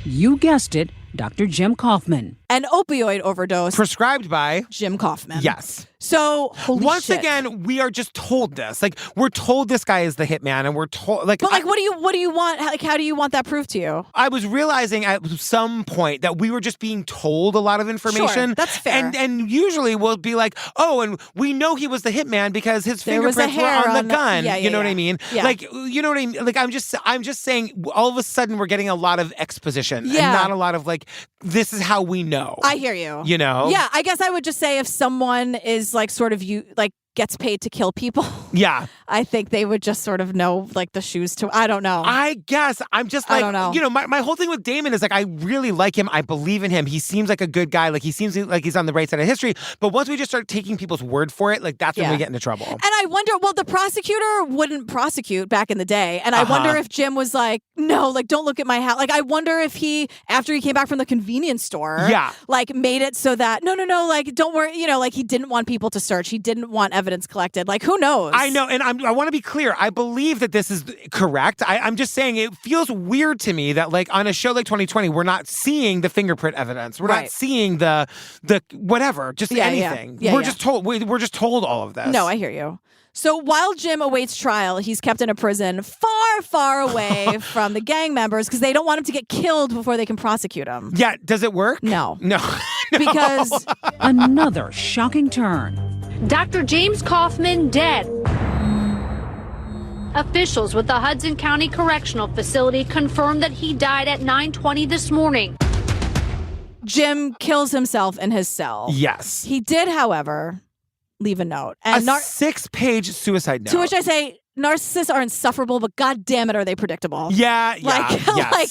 you guessed it, Dr. Jim Kauffman.
An opioid overdose.
Prescribed by
Jim Kauffman.
Yes.
So,
once
shit.
again, we are just told this. Like, we're told this guy is the hitman, and we're told, like...
But, like, what do you want? Like, how do you want that proved to you?
I was realizing at some point that we were just being told a lot of information.
Sure, that's fair.
And usually we'll be like, oh, and we know he was the hitman because his fingerprints were on the gun. You know what I mean?
Yeah.
Like, you know what I mean? Like, I'm just saying, all of a sudden we're getting a lot of exposition and
Yeah.
not a lot of, like, this is how we know.
I hear you.
You know?
Yeah, I guess I would just say if someone is like sort of gets paid to kill people.
Yeah.
I think they would just sort of know like the shoes to, I don't know.
I guess I'm just like,
I don't know.
You know, my whole thing with Damon is like, I really like him. I believe in him. He seems like a good guy. Like he seems like he's on the right side of history. But once we just start taking people's word for it, like that's when we get into trouble.
And I wonder, well, the prosecutor wouldn't prosecute back in the day. And I wonder if Jim was like, no, like don't look at my house. Like I wonder if he, after he came back from the convenience store, like made it so that, no, like don't worry, you know, like he didn't want people to search. He didn't want evidence collected. Like who knows?
I know. And I want to be clear. I believe that this is correct. I'm just saying it feels weird to me that like on a show like 2020, we're not seeing the fingerprint evidence. We're not seeing the whatever, just anything. We're just told. We're just told all of this.
No, I hear you. So while Jim awaits trial, he's kept in a prison far, far away from the gang members because they don't want him to get killed before they can prosecute him.
Yeah. Does it work?
No.
Because another shocking turn.
Dr. James Kauffman dead. Officials with the Hudson County Correctional Facility confirmed that he died at 9:20 this morning.
Jim kills himself in his cell.
Yes.
He did, however, leave a note.
And a 6-page suicide note.
To which I say, narcissists are insufferable, but god damn it, are they predictable?
Yeah,
like,
yes.
like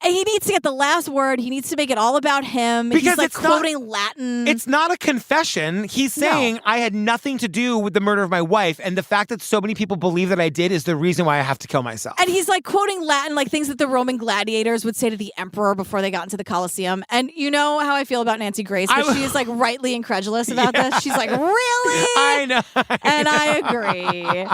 he needs to get the last word. He needs to make it all about him.
Because
he's like
it's
quoting Latin.
It's not a confession. He's saying I had nothing to do with the murder of my wife, and the fact that so many people believe that I did is the reason why I have to kill myself.
And he's like quoting Latin, like things that the Roman gladiators would say to the emperor before they got into the Colosseum. And you know how I feel about Nancy Grace, but she is like rightly incredulous about this. She's like, really?
I know.
And I agree.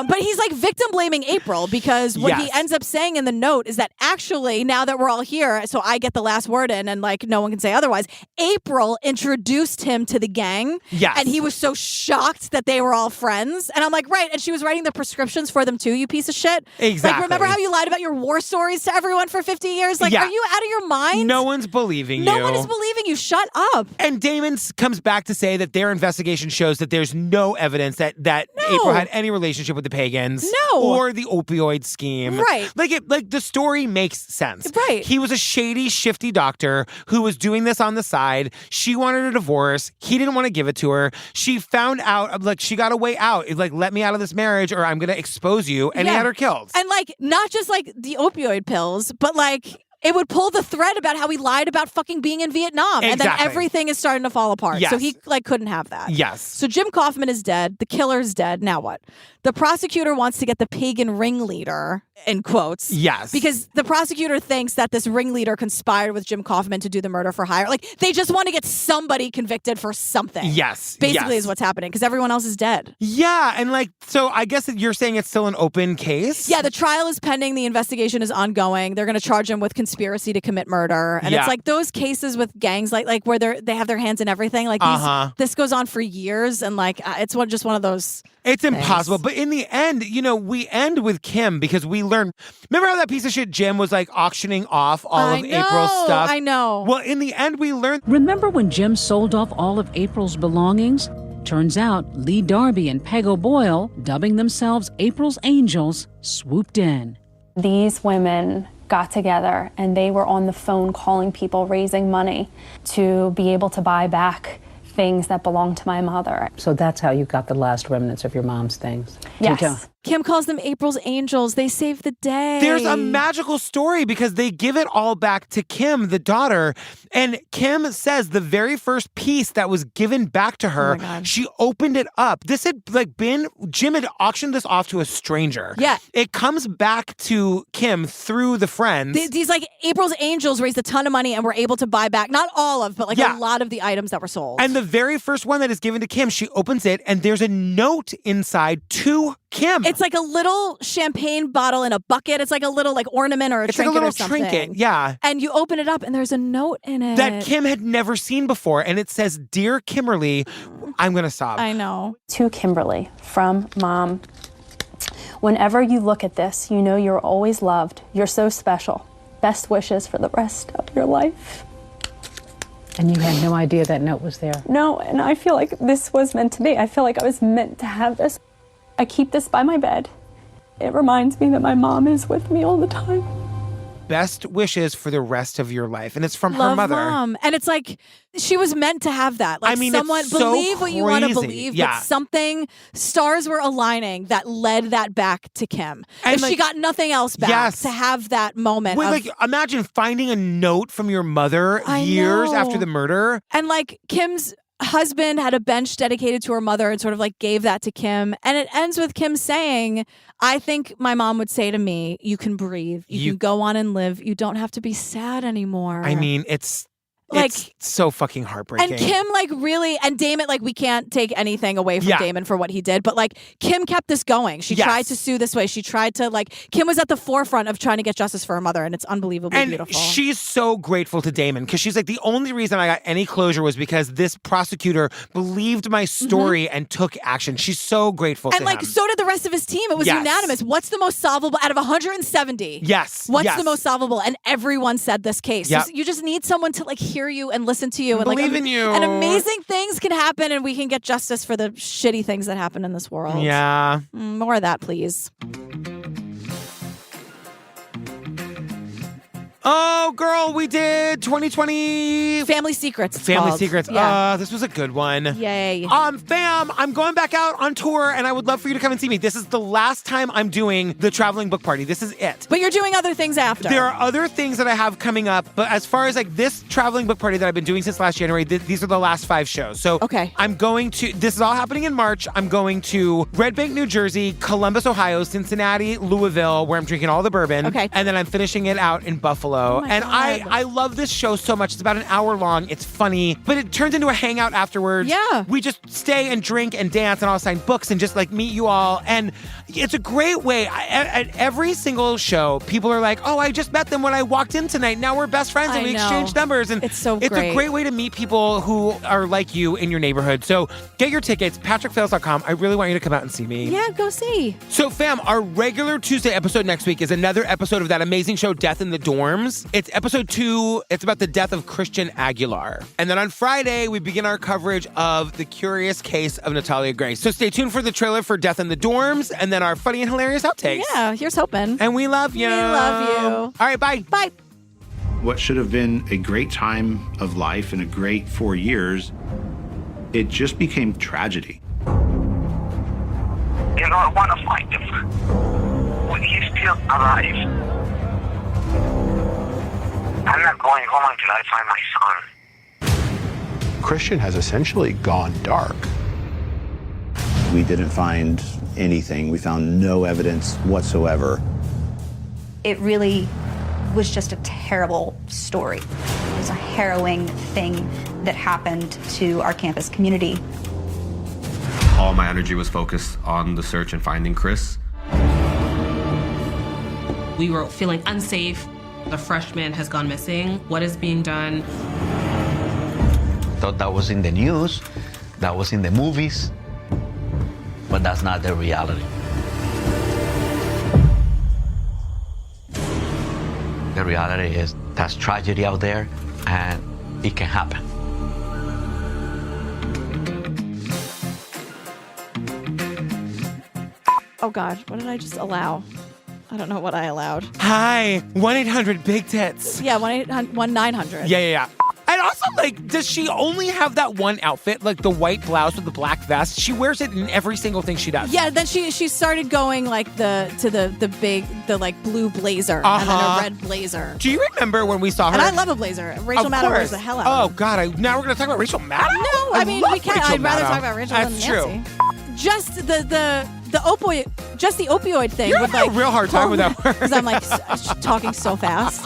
But he's like victim blaming April because what he ends up saying in the note is that actually, now that we're all here, so I get the last word in and like no one can say otherwise, April introduced him to the gang.
Yes.
And he was so shocked that they were all friends. And I'm like, right. And she was writing the prescriptions for them too, you piece of shit.
Exactly.
Like, remember how you lied about your war stories to everyone for 50 years? Like, are you out of your mind?
No one's believing you.
No one is believing you. Shut up.
And Damon comes back to say that their investigation shows that there's no evidence that April had any relationship with the pagans.
No.
Or the opioid scheme.
Right.
Like the story makes sense.
Right.
He was a shady, shifty doctor who was doing this on the side. She wanted a divorce. He didn't want to give it to her. She found out, like, she got a way out. It's like, let me out of this marriage or I'm going to expose you. And he had her killed.
And like, not just like the opioid pills, but like, it would pull the thread about how he lied about fucking being in Vietnam.
Exactly.
And then everything is starting to fall apart.
Yes.
So he like couldn't have that.
Yes.
So Jim Kauffman is dead. The killer's dead. Now what? The prosecutor wants to get the pagan ringleader, in quotes.
Yes.
Because the prosecutor thinks that this ringleader conspired with Jim Kauffman to do the murder for hire. Like, they just want to get somebody convicted for something.
Yes.
Basically
yes.
is what's happening because everyone else is dead.
Yeah. And like, so I guess that you're saying it's still an open case?
Yeah, the trial is pending. The investigation is ongoing. They're going to charge him with conspiracy to commit murder. And it's like those cases with gangs like where they have their hands in everything. Like this goes on for years. And like, it's just one of those.
It's impossible. But in the end, you know, we end with Kim because we learn. Remember how that piece of shit Jim was like auctioning off all of April's stuff?
I know.
Well, in the end, we learned.
Remember when Jim sold off all of April's belongings? Turns out Lee Darby and Peg O'Boyle, dubbing themselves April's Angels, swooped in.
These women got together and they were on the phone calling people, raising money to be able to buy back things that belong to my mother.
So that's how you got the last remnants of your mom's things.
Yes.
Kim calls them April's angels. They saved the day.
There's a magical story because they give it all back to Kim, the daughter. And Kim says the very first piece that was given back to her, she opened it up. This had Jim had auctioned this off to a stranger.
Yeah.
It comes back to Kim through the friends.
These April's angels raised a ton of money and were able to buy back, not all of, but a lot of the items that were sold.
And the very first one that is given to Kim, she opens it and there's a note inside to Kim.
It's like a little champagne bottle in a bucket. It's like a little ornament or a trinket
like a
or
little
something.
trinket, yeah.
And you open it up and there's a note in it.
That Kim had never seen before. And it says, "Dear Kimberly," I'm going to sob.
I know.
To Kimberly, from Mom. Whenever you look at this, you know you're always loved. You're so special. Best wishes for the rest of your life.
And you had no idea that note was there?
No, and I feel like this was meant to be. I feel like I was meant to have this. I keep this by my bed. It reminds me that my mom is with me all the time.
Best wishes for the rest of your life. And it's from
Love
her mother.
Mom. And it's like, she was meant to have that. Like,
I mean,
someone,
it's so
believe what you want to
crazy.
believe,
Yeah.
but something, stars were aligning that led that back to Kim.
And
if she got nothing else back, to have that moment.
Wait, imagine finding a note from your mother years
know.
after the murder.
And Kim's husband had a bench dedicated to her mother and sort of gave that to Kim. And it ends with Kim saying, I think my mom would say to me, you can breathe. You can go on and live. You don't have to be sad anymore.
I mean, it's so fucking heartbreaking.
And Kim, really, and Damon, we can't take anything away from Damon for what he did, but Kim kept this going. She tried to sue this way. She tried to, Kim was at the forefront of trying to get justice for her mother, and it's unbelievably beautiful.
She's so grateful to Damon because she's the only reason I got any closure was because this prosecutor believed my story and took action. She's so grateful to him.
So did the rest of his team. It was unanimous. What's the most solvable out of 170?
Yes.
What's the most solvable? And everyone said this case.
Yep.
You just need someone to hear you and listen to you and
believe in you.
And amazing things can happen, and we can get justice for the shitty things that happen in this world.
Yeah.
More of that, please.
Oh, girl, we did 2020
Family Secrets.
Family Secrets.
Yeah.
This was a good one.
Yay.
Fam, I'm going back out on tour and I would love for you to come and see me. This is the last time I'm doing the traveling book party. This is it.
But you're doing other things after.
There are other things that I have coming up, but as far as this traveling book party that I've been doing since last January, these are the last 5 shows. So I'm going to, this is all happening in March. I'm going to Red Bank, New Jersey, Columbus, Ohio, Cincinnati, Louisville, where I'm drinking all the bourbon. Okay. And then I'm finishing it out in Buffalo. And I love this show so much. It's about an hour long. It's funny, but it turns into a hangout afterwards.
Yeah.
We just stay and drink and dance and I'll sign books and just meet you all. And it's a great way. At every single show, people are like, oh, I just met them when I walked in tonight. Now we're best friends and we exchange numbers. And it's a great way to meet people who are like you in your neighborhood. So get your tickets, patrickfails.com. I really want you to come out and see me.
Yeah, go see.
So fam, our regular Tuesday episode next week is another episode of that amazing show, Death in the Dorms. It's episode 2. It's about the death of Christian Aguilar. And then on Friday, we begin our coverage of the curious case of Natalia Grace. So stay tuned for the trailer for Death in the Dorms and then our funny and hilarious outtakes.
Yeah, here's hoping.
And we love you.
We love you.
All right, bye.
Bye.
What should have been a great time of life and a great 4 years, it just became tragedy.
You know, I want to find him. When he's still alive, I'm not going home until I find my son.
Christian has essentially gone dark. We didn't find anything. We found no evidence whatsoever.
It really was just a terrible story. It was a harrowing thing that happened to our campus community.
All my energy was focused on the search and finding Chris.
We were feeling unsafe. A freshman has gone missing. What is being done?
Thought that was in the news, that was in the movies, but that's not the reality. The reality is that's tragedy out there and it can happen.
Oh God, what did I just allow? I don't know what I allowed.
Hi, 1-800-BIG-TITS.
Yeah, 1-900.
Yeah. I And also, like, does she only have that one outfit, like the white blouse with the black vest? She wears it in every single thing she does.
Yeah, then she started going like the big like blue blazer and then a red blazer.
Do you remember when we saw her?
And I love a blazer. Rachel Maddow wears the hell out of it.
Oh God! Now we're gonna talk about Rachel Maddow.
No, I mean we can't. I'd rather talk about Rachel than Nancy.
That's true.
Just the opioid thing.
You're
would
having
like
a real hard time with that word
because I'm like talking so fast.